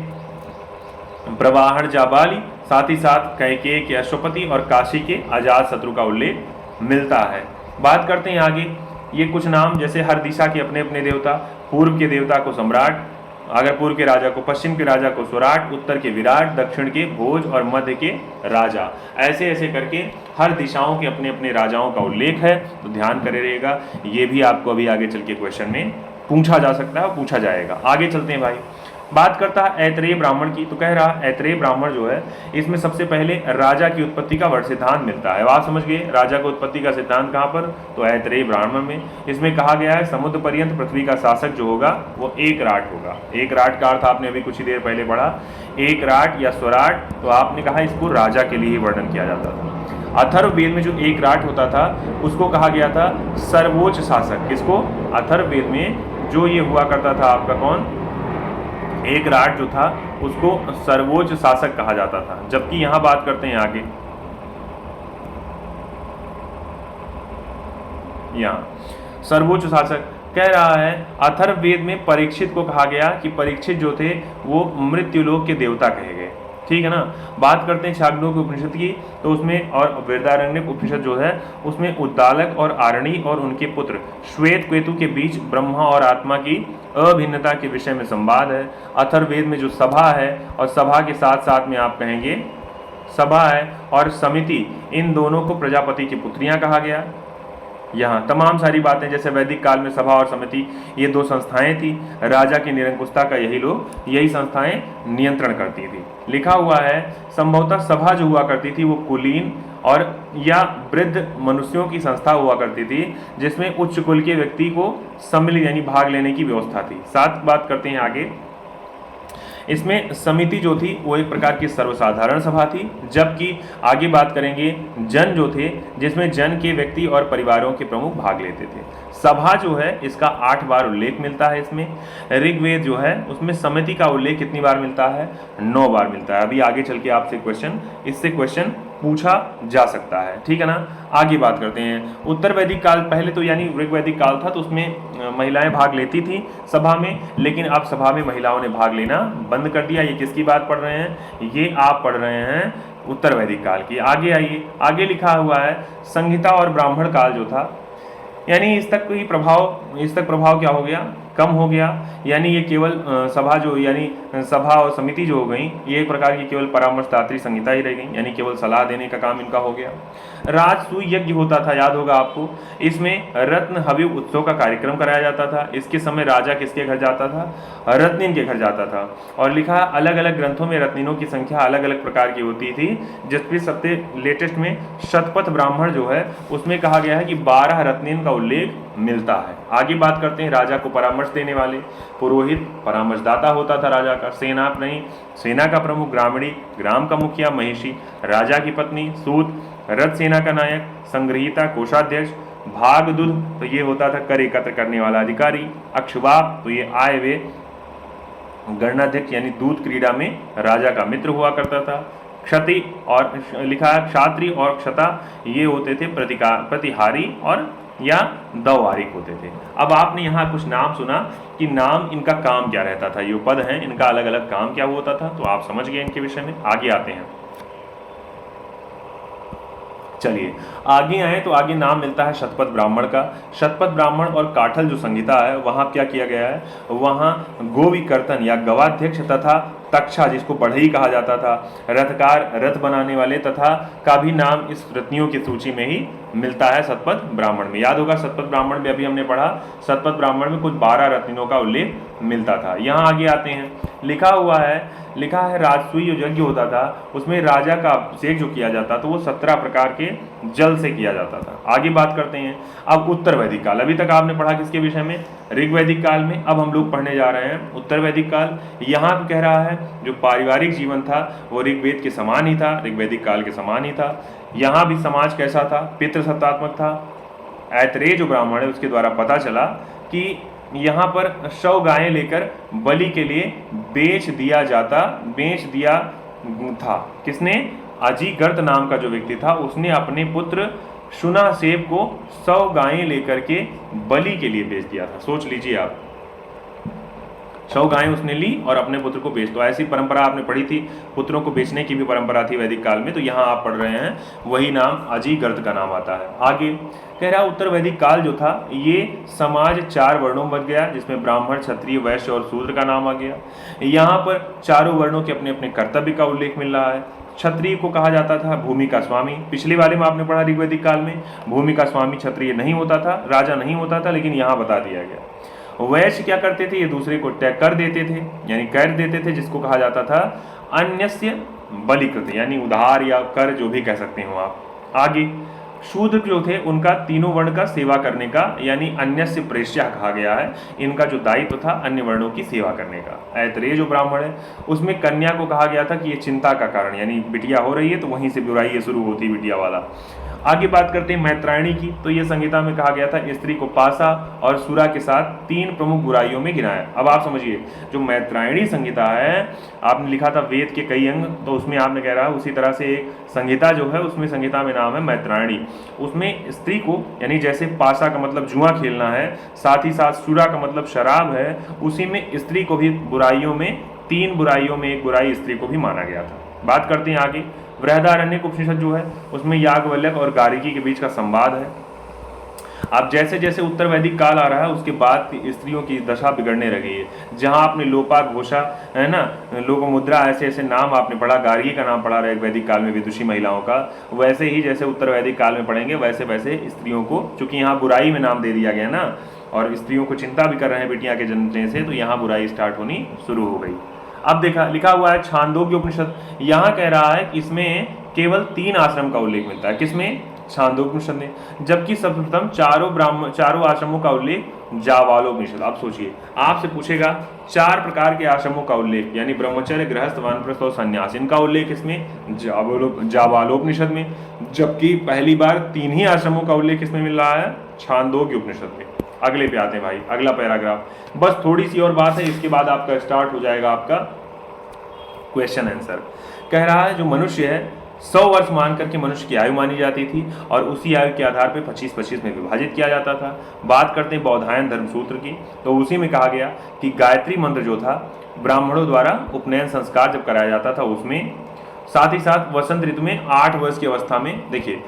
प्रवाहन जाबाली, साथ ही साथ कैकेय के अश्वपति और काशी के अजात शत्रु का उल्लेख मिलता है। बात करते हैं आगे, ये कुछ नाम, जैसे हर दिशा के अपने अपने देवता। पूर्व के देवता को सम्राट, अगर पूर्व के राजा को, पश्चिम के राजा को स्वराट, उत्तर के विराट, दक्षिण के भोज और मध्य के राजा। ऐसे ऐसे करके हर दिशाओं के अपने अपने राजाओं का उल्लेख है, तो ध्यान करे रहेगा। ये भी आपको अभी आगे चल के क्वेश्चन में पूछा जा सकता है और पूछा जाएगा। आगे चलते हैं भाई, बात करता है ऐतरेय ब्राह्मण की, तो कह रहा ऐतरेय ब्राह्मण जो है इसमें सबसे पहले राजा की उत्पत्ति का वर्ष सिद्धांत मिलता है। आप समझ गए राजा की उत्पत्ति का सिद्धांत कहाँ पर, तो ऐतरेय ब्राह्मण में। इसमें कहा गया है समुद्र पर्यंत पृथ्वी का शासक जो होगा वो एक राट होगा। एक राट का अर्थ आपने अभी कुछ ही देर पहले पढ़ा, एक राट या स्वराट, तो आपने कहा इसको राजा के लिए ही वर्णन किया जाता था। अथर्ववेद में जो एक राट होता था उसको कहा गया था सर्वोच्च शासक। किसको? अथर्ववेद में जो ये हुआ करता था आपका कौन, एक राट जो था उसको सर्वोच्च शासक कहा जाता था। जबकि यहां बात करते हैं आगे, यहां सर्वोच्च शासक कह रहा है अथर्ववेद में परीक्षित को कहा गया कि परीक्षित जो थे वो मृत्युलोक के देवता कहे गए। ठीक है ना। बात करते हैं छांदोग्य उपनिषद की, तो उसमें और बृहदारण्यक उपनिषद जो है उसमें उद्दालक और आरणी और उनके पुत्र श्वेत केतु के बीच ब्रह्मा और आत्मा की अभिन्नता के विषय में संवाद है। अथर्ववेद में जो सभा है और सभा के साथ साथ में आप कहेंगे सभा है और समिति, इन दोनों को प्रजापति की पुत्रियां कहा गया। यहाँ तमाम सारी बातें, जैसे वैदिक काल में सभा और समिति ये दो संस्थाएं थी, राजा की निरंकुशता का यही संस्थाएं नियंत्रण करती थी। लिखा हुआ है संभवतः सभा जो हुआ करती थी वो कुलीन और या वृद्ध मनुष्यों की संस्था हुआ करती थी, जिसमें उच्च कुल के व्यक्ति को सम्मिलित यानी भाग लेने की व्यवस्था थी। साथ बात करते हैं आगे, इसमें समिति जो थी वो एक प्रकार की सर्वसाधारण सभा थी, जबकि आगे बात करेंगे जन जो थे, जिसमें जन के व्यक्ति और परिवारों के प्रमुख भाग लेते थे। सभा जो है इसका 8 बार उल्लेख मिलता है इसमें। ऋग्वेद जो है उसमें समिति का उल्लेख कितनी बार मिलता है? 9 बार मिलता है। अभी आगे चल के आपसे इससे क्वेश्चन पूछा जा सकता है। ठीक है ना। आगे बात करते हैं उत्तर वैदिक काल, पहले तो यानी ऋग्वैदिक काल था तो उसमें महिलाएं भाग लेती थी सभा में, लेकिन अब सभा में महिलाओं ने भाग लेना बंद कर दिया। ये किसकी बात पढ़ रहे हैं? ये आप पढ़ रहे हैं उत्तर वैदिक काल की। आगे आइए, आगे लिखा हुआ है संहिता और ब्राह्मण काल जो था, यानी इस तक प्रभाव क्या हो गया? कम हो गया। यानी ये केवल सभा जो यानी सभा और समिति जो हो गई ये एक प्रकार की केवल परामर्शदात्री संहिता ही रह गई, यानी केवल सलाह देने का काम इनका हो गया। राजसूय यज्ञ होता था, याद होगा आपको। इसमें रत्न हविव उत्सव का कार्यक्रम कराया जाता था। इसके समय राजा किसके घर जाता था? रत्निन के घर जाता था। और लिखा अलग अलग ग्रंथों में रत्निनों की संख्या अलग अलग प्रकार की होती थी, जिसमें सबसे लेटेस्ट में शतपथ ब्राह्मण जो है उसमें कहा गया है कि 12 रत्निन का उल्लेख मिलता है। आगे बात करते हैं राजा को परामर्श देने वाले। पुरोहित परामर्शदाता होता था राजा का। सेना का प्रमुख ग्रामीणी, ग्राम का मुखिया महिषी, राजा की पत्नी सूत, रथ सेना का नायक, संग्रहीता कोषाध्यक्ष, भागदूत तो ये होता था कर एकत्र करने वाला अधिकारी, अक्षुबाप तो ये आय वे गणनाध्यक्ष यानी दूत क्रीड़ा में राजा का मित्र हुआ करता था। क्षति और लिखा है क्षात्रि और क्षता ये होते थे प्रतिहारी और या दवारिक होते थे। अब आपने यहाँ कुछ नाम सुना कि नाम इनका काम क्या रहता था, ये पद हैं इनका अलग अलग काम क्या होता था, तो आप समझ गए इनके विषय में। आगे आते हैं, चलिए आगे आए तो आगे नाम मिलता है शतपथ ब्राह्मण का। शतपथ ब्राह्मण और काठल जो संहिता है वहाँ क्या किया गया है, वहाँ गोविकर्तन या गवाध्यक्ष तथा तक्षा जिसको बढ़ई कहा जाता था, रथकार रथ बनाने वाले तथा का भी नाम इस रत्नियों की सूची में ही मिलता है शतपथ ब्राह्मण में। याद होगा शतपथ ब्राह्मण में अभी हमने पढ़ा, शतपथ ब्राह्मण में कुछ 12 रत्नियों का उल्लेख मिलता था। यहाँ आगे आते हैं, लिखा है राजसूय जो यज्ञ होता था उसमें राजा का अभिषेक जो किया जाता तो वो 17 प्रकार के जल से किया जाता था। आगे बात करते हैं अब उत्तर वैदिक काल। अभी तक आपने पढ़ा किसके विषय में? ऋग्वैदिक काल में। अब हम लोग पढ़ने जा रहे हैं उत्तर वैदिक काल। यहाँ पे कह रहा है जो पारिवारिक जीवन था वो ऋग्वेद के समान ही था, ऋग्वैदिक काल के समान ही था। यहाँ भी समाज कैसा था? पितृसत्तात्मक था। ऐतरेय जो ब्राह्मण है उसके द्वारा पता चला कि यहाँ पर 100 गायें लेकर बलि के लिए बेच दिया था। किसने? अजिगर्त नाम का जो व्यक्ति था उसने अपने पुत्र शुनासेब को 100 गायें लेकर के बलि के लिए बेच दिया था। सोच लीजिए आप, 100 गायें उसने ली और अपने पुत्र को बेच दो। ऐसी परंपरा आपने पढ़ी थी, पुत्रों को बेचने की भी परंपरा थी वैदिक काल में। तो यहाँ आप पढ़ रहे हैं वही नाम अजिगर्त का नाम आता है। आगे कह रहा उत्तर वैदिक काल जो था ये समाज 4 वर्णों में बच गया, जिसमें ब्राह्मण क्षत्रिय वैश्य और शूद्र का नाम आ गया। यहाँ पर चारों वर्णों के अपने अपने कर्तव्य का उल्लेख मिल रहा है। क्षत्रिय को कहा जाता था भूमि का स्वामी। पिछले वाले में आपने पढ़ा ऋग्वैदिक काल में भूमि का स्वामी क्षत्रिय नहीं होता था, राजा नहीं होता था, लेकिन यहाँ बता दिया गया। वैश्य क्या करते थे? ये दूसरे को कर देते थे यानी कर देते थे, जिसको कहा जाता था अन्यस्य बलिकृत यानी उधार या कर जो भी कह सकते हो आप। आगे शूद्र जो थे उनका तीनों वर्ण का सेवा करने का यानी अन्यस्य प्रेष्या कहा गया है। इनका जो दायित्व था अन्य वर्णों की सेवा करने का। ऐतरेय जो ब्राह्मण है उसमें कन्या को कहा गया था कि ये चिंता का कारण, यानी बिटिया हो रही है तो वहीं से बुराई ये शुरू होती बिटिया वाला। आगे बात करते हैं मैत्रायणी की, तो ये संहिता में कहा गया था स्त्री को पासा और सुरा के साथ 3 प्रमुख बुराइयों में गिनाया। अब आप समझिए जो मैत्रायणी संहिता है, आपने लिखा था वेद के कई अंग, तो उसमें आपने कह रहा है उसी तरह से एक संहिता जो है उसमें संहिता में नाम है मैत्रायणी। उसमें स्त्री को यानी जैसे पासा का मतलब जुआ खेलना है, साथ ही साथ सुरा का मतलब शराब है, उसी में स्त्री को भी बुराइयों में 3 बुराइयों में एक बुराई स्त्री को भी माना गया था। बात करते हैं आगे, बृहदारण्यक उपनिषद जो है उसमें याज्ञवल्क्य और गार्गी के बीच का संवाद है। अब जैसे जैसे उत्तर वैदिक काल आ रहा है उसके बाद स्त्रियों की दशा बिगड़ने लगी है। जहां आपने लोपा घोषा है ना, लोकमुद्रा, ऐसे ऐसे नाम आपने पढ़ा, गार्गी का नाम पढ़ा रहे वैदिक काल में विदुषी महिलाओं का, वैसे ही जैसे उत्तर वैदिक काल में पढ़ेंगे वैसे वैसे स्त्रियों को, चूंकि यहाँ बुराई में नाम दे दिया गया ना, और स्त्रियों को चिंता भी कर रहे हैं बेटियां के जन्मने से, तो यहाँ बुराई स्टार्ट होनी शुरू हो गई। अब देखा लिखा हुआ है छांदोग्य उपनिषद, यहाँ कह रहा है कि इसमें केवल 3 आश्रम का उल्लेख मिलता है। किसमें? छांदोग्य उपनिषद में। जबकि सर्वप्रथम चारों आश्रमों का उल्लेख जाबालोपनिषद। अब सोचिए आपसे पूछेगा 4 प्रकार के आश्रमों का उल्लेख, यानी ब्रह्मचर्य, गृहस्थ, वानप्रस्थ और संन्यास, इनका उल्लेख इसमें जाबालोपनिषद में। जबकि पहली बार 3 ही आश्रमों का उल्लेख इसमें मिल रहा है, छांदोग्य उपनिषद में। अगले पे आते हैं भाई, अगला पैराग्राफ, बस थोड़ी सी और बात है, इसके बाद आपका स्टार्ट हो जाएगा आपका क्वेश्चन आंसर। कह रहा है जो मनुष्य है 100 वर्ष मान करके मनुष्य की आयु मानी जाती थी और उसी आयु के आधार पे 25-25 में विभाजित किया जाता था। बात करते हैं बौधायन धर्मसूत्र की, तो उसी में कहा गया कि गायत्री मंत्र जो था ब्राह्मणों द्वारा उपनयन संस्कार जब कराया जाता था उसमें, साथ ही साथ वसंत ऋतु में 8 वर्ष की अवस्था में, देखिए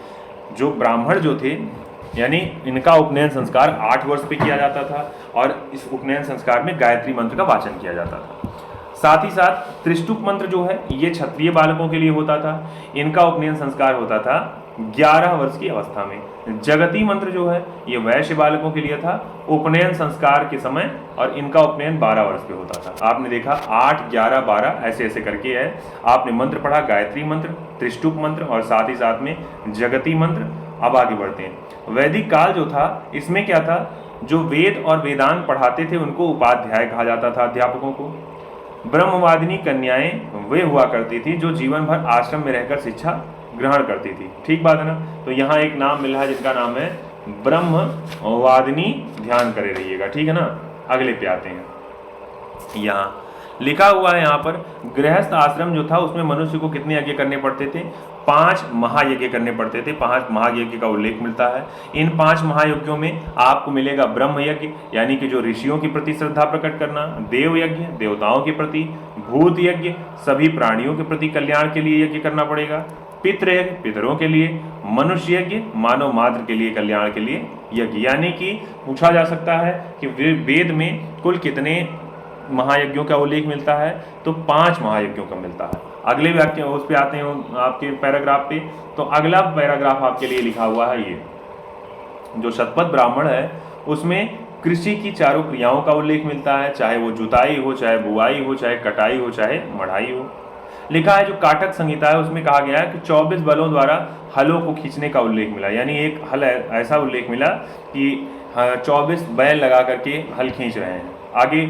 जो ब्राह्मण जो थे यानी इनका उपनयन संस्कार 8 वर्ष पे किया जाता था और इस उपनयन संस्कार में गायत्री मंत्र का वाचन किया जाता था। साथ ही साथ त्रिष्टुप मंत्र जो है ये क्षत्रिय बालकों के लिए होता था, इनका उपनयन संस्कार होता था 11 वर्ष की अवस्था में। जगती मंत्र जो है ये वैश्य बालकों के लिए था उपनयन संस्कार के समय, और इनका उपनयन 12 वर्ष पे होता था। आपने देखा 8, 11, 12 ऐसे ऐसे करके है। आपने मंत्र पढ़ा गायत्री मंत्र, त्रिष्टुप मंत्र और साथ ही साथ में जगती मंत्र। अब आगे बढ़ते हैं। वैदिक काल जो था इसमें क्या था, जो वेद और वेदांत पढ़ाते थे उनको उपाध्याय कहा जाता था अध्यापकों को। ब्रह्मवादिनी कन्याएं वे हुआ करती थी जो जीवन भर आश्रम में रहकर शिक्षा ग्रहण करती थी। ठीक बात है ना। तो यहाँ एक नाम मिल रहा है जिनका नाम है ब्रह्मवादिनी, ध्यान करे रहिएगा, ठीक है ना। अगले पे आते हैं। यहाँ लिखा हुआ है, यहाँ पर गृहस्थ आश्रम जो था उसमें मनुष्य को कितने यज्ञ करने पड़ते थे? 5 महायज्ञ करने पड़ते थे। 5 महायज्ञ का उल्लेख मिलता है। इन 5 महायज्ञों में आपको मिलेगा ब्रह्म यज्ञ, यानी कि जो ऋषियों के प्रति श्रद्धा प्रकट करना, देव यज्ञ देवताओं के प्रति, भूत यज्ञ सभी प्राणियों के प्रति कल्याण के लिए यज्ञ करना पड़ेगा, पितृ यज्ञ पितरों के लिए, मनुष्य यज्ञ मानव मात्र के लिए कल्याण के लिए यज्ञ। यानी कि पूछा जा सकता है कि वेद में कुल कितने महायज्ञों का उल्लेख मिलता है? तो 5 महायज्ञों का मिलता है। अगले वाक्य उस पे आते हैं आपके पैराग्राफ पे। तो अगला पैराग्राफ आपके लिए लिखा हुआ है, ये जो शतपथ ब्राह्मण है उसमें कृषि की चारों क्रियाओं का उल्लेख मिलता है, चाहे वो जुताई हो, चाहे बुआई हो, चाहे कटाई हो, चाहे मढ़ाई हो। लिखा है जो काटक संहिता है उसमें कहा गया है कि 24 बलों द्वारा हलों को खींचने का उल्लेख मिला, यानी एक हल ऐसा उल्लेख मिला कि 24 बैल लगा करके हल खींच रहे हैं। आगे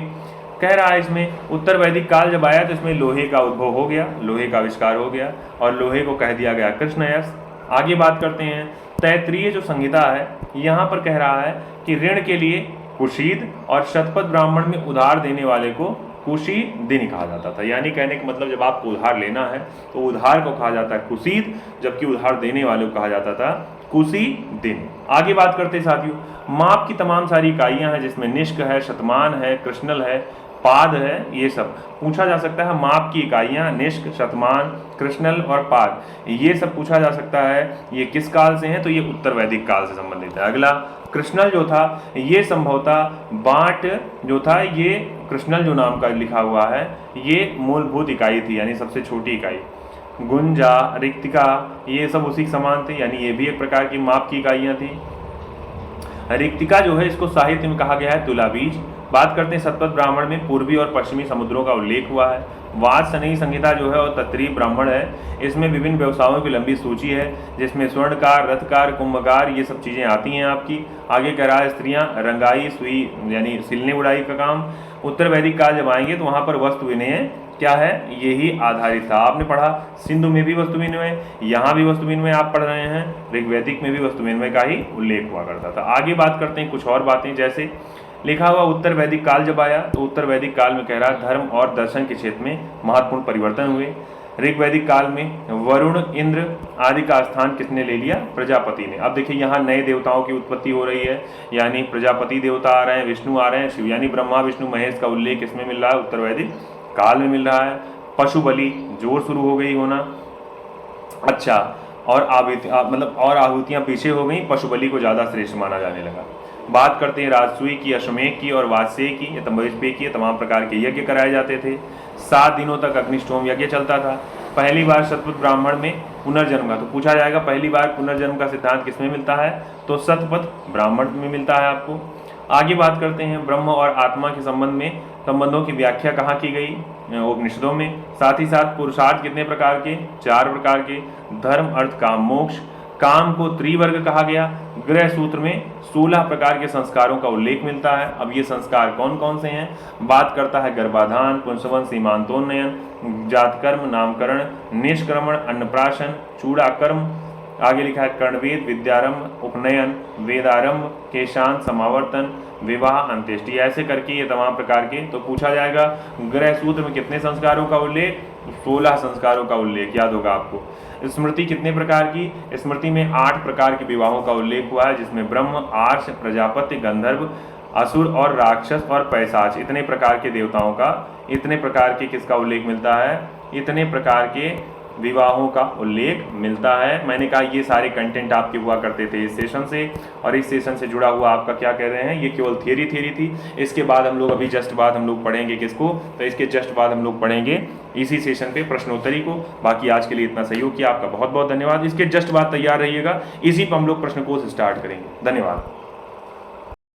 कह रहा है इसमें उत्तर वैदिक काल जब आया तो इसमें लोहे का उद्भव हो गया, लोहे का आविष्कार हो गया और लोहे को कह दिया गया कृष्णयश। आगे बात करते हैं तैत्रीय जो संहिता है, यहाँ पर कह रहा है कि ऋण के लिए कुशीद और शतपथ ब्राह्मण में उधार देने वाले को कुशी दिन कहा जाता था। यानी कहने का मतलब जब आपको उधार लेना है तो उधार को कहा जाता है कुशीद, जबकि उधार देने वाले को कहा जाता था कुशी दिन। आगे बात करते हैं साथियों, माप की तमाम सारी इकाइयां हैं जिसमें निष्क है, शतमान है, कृष्णल है, पाद है, ये सब पूछा जा सकता है। माप की इकाइयां निष्क, शतमान, कृष्णल और पाद, ये सब पूछा जा सकता है। ये किस काल से हैं? तो ये उत्तर वैदिक काल से संबंधित है। अगला कृष्णल जो था ये संभवतः बाट जो था, ये कृष्णल जो नाम का लिखा हुआ है ये मूलभूत इकाई थी, यानी सबसे छोटी इकाई। गुंजा, रिक्तिका ये सब उसी के समान थे, यानी ये भी एक प्रकार की माप की इकाइयां थी। रिक्तिका जो है इसको साहित्य में कहा गया है तुला बीज, बात करते हैं शतपथ ब्राह्मण में पूर्वी और पश्चिमी समुद्रों का उल्लेख हुआ है। वाद सनई संहिता जो है और तत्रीय ब्राह्मण है, इसमें विभिन्न व्यवसायों की लंबी सूची है, जिसमें स्वर्णकार, रथकार, कुंभकार ये सब चीज़ें आती हैं आपकी। आगे कह रहा है स्त्रियां रंगाई, सुई यानी सिलने उड़ाई का काम। उत्तर वैदिक काल जब आएंगे तो वहाँ पर वस्तु विनिमय क्या है, यही आधारित था। आपने पढ़ा सिंधु में भी वस्तु विनिमय, यहाँ भी वस्तु विनिमय आप पढ़ रहे हैं, ऋग्वैदिक में भी वस्तु विनिमय का ही उल्लेख हुआ करता था। आगे बात करते हैं कुछ और बातें, जैसे लिखा हुआ उत्तर वैदिक काल जब आया तो उत्तर वैदिक काल में कह रहा धर्म और दर्शन के क्षेत्र में महत्वपूर्ण परिवर्तन हुए। ऋग्वैदिक काल में वरुण, इंद्र आदि का स्थान किसने ले लिया, प्रजापति ने। अब देखिए यहाँ नए देवताओं की उत्पत्ति हो रही है, यानी प्रजापति देवता आ रहे हैं, विष्णु आ रहे हैं, शिव यानी ब्रह्मा विष्णु महेश का उल्लेख इसमें मिल रहा है, उत्तर वैदिक काल में मिल रहा है। पशु बलि जोर शुरू हो गई होना, अच्छा, और और आहुतियाँ पीछे हो गई, पशु बलि को ज़्यादा श्रेष्ठ माना जाने लगा। बात करते हैं राजसूय की, अश्वमेध की और वाजसेय की, तंबेजपे की, तमाम प्रकार के यज्ञ कराए जाते थे। 7 दिनों तक अग्निष्टोम यज्ञ चलता था। पहली बार शतपथ ब्राह्मण में पुनर्जन्म का, तो पूछा जाएगा पहली बार पुनर्जन्म का सिद्धांत किसमें मिलता है, तो शतपथ ब्राह्मण में मिलता है आपको। आगे बात करते हैं ब्रह्म और आत्मा के संबंधों की व्याख्या कहाँ की गई, उपनिषदों में। साथ ही साथ पुरुषार्थ कितने प्रकार के, 4 प्रकार के, धर्म, अर्थ, काम, मोक्ष। काम को त्रिवर्ग कहा गया। गृह सूत्र में 16 प्रकार के संस्कारों का उल्लेख मिलता है। अब ये संस्कार कौन कौन से हैं, बात करता है गर्भाधान, पुंसवन, सीमांतोन्नयन, जातकर्म, नामकरण, निष्क्रमण, अन्नप्राशन, चूड़ाकर्म। आगे लिखा है कर्णवेद, विद्यारंभ, उपनयन, वेदारंभ, केशांत, समावर्तन, विवाह, अंत्येष्टि, ऐसे करके ये तमाम प्रकार के। तो पूछा जाएगा गृह सूत्र में कितने संस्कारों का उल्लेख, 16 संस्कारों का उल्लेख, याद होगा आपको। स्मृति कितने प्रकार की, स्मृति में 8 प्रकार के विवाहों का उल्लेख हुआ है, जिसमें ब्रह्म, आर्ष, प्रजापति, गंधर्व, असुर और राक्षस और पैशाच, इतने प्रकार के देवताओं का, इतने प्रकार के किसका उल्लेख मिलता है, इतने प्रकार के विवाहों का उल्लेख मिलता है। मैंने कहा ये सारे कंटेंट आपके हुआ करते थे इस सेशन से, और इस सेशन से जुड़ा हुआ आपका क्या कह रहे हैं, ये केवल थियरी थी। इसके बाद हम लोग अभी जस्ट बाद हम लोग पढ़ेंगे किसको, तो इसके जस्ट बाद हम लोग पढ़ेंगे इसी सेशन पे प्रश्नोत्तरी को। बाकी आज के लिए इतना सहयोग किया आपका बहुत बहुत धन्यवाद। इसके जस्ट बाद तैयार रहिएगा, इसी पर हम लोग प्रश्न कोश स्टार्ट करेंगे। धन्यवाद।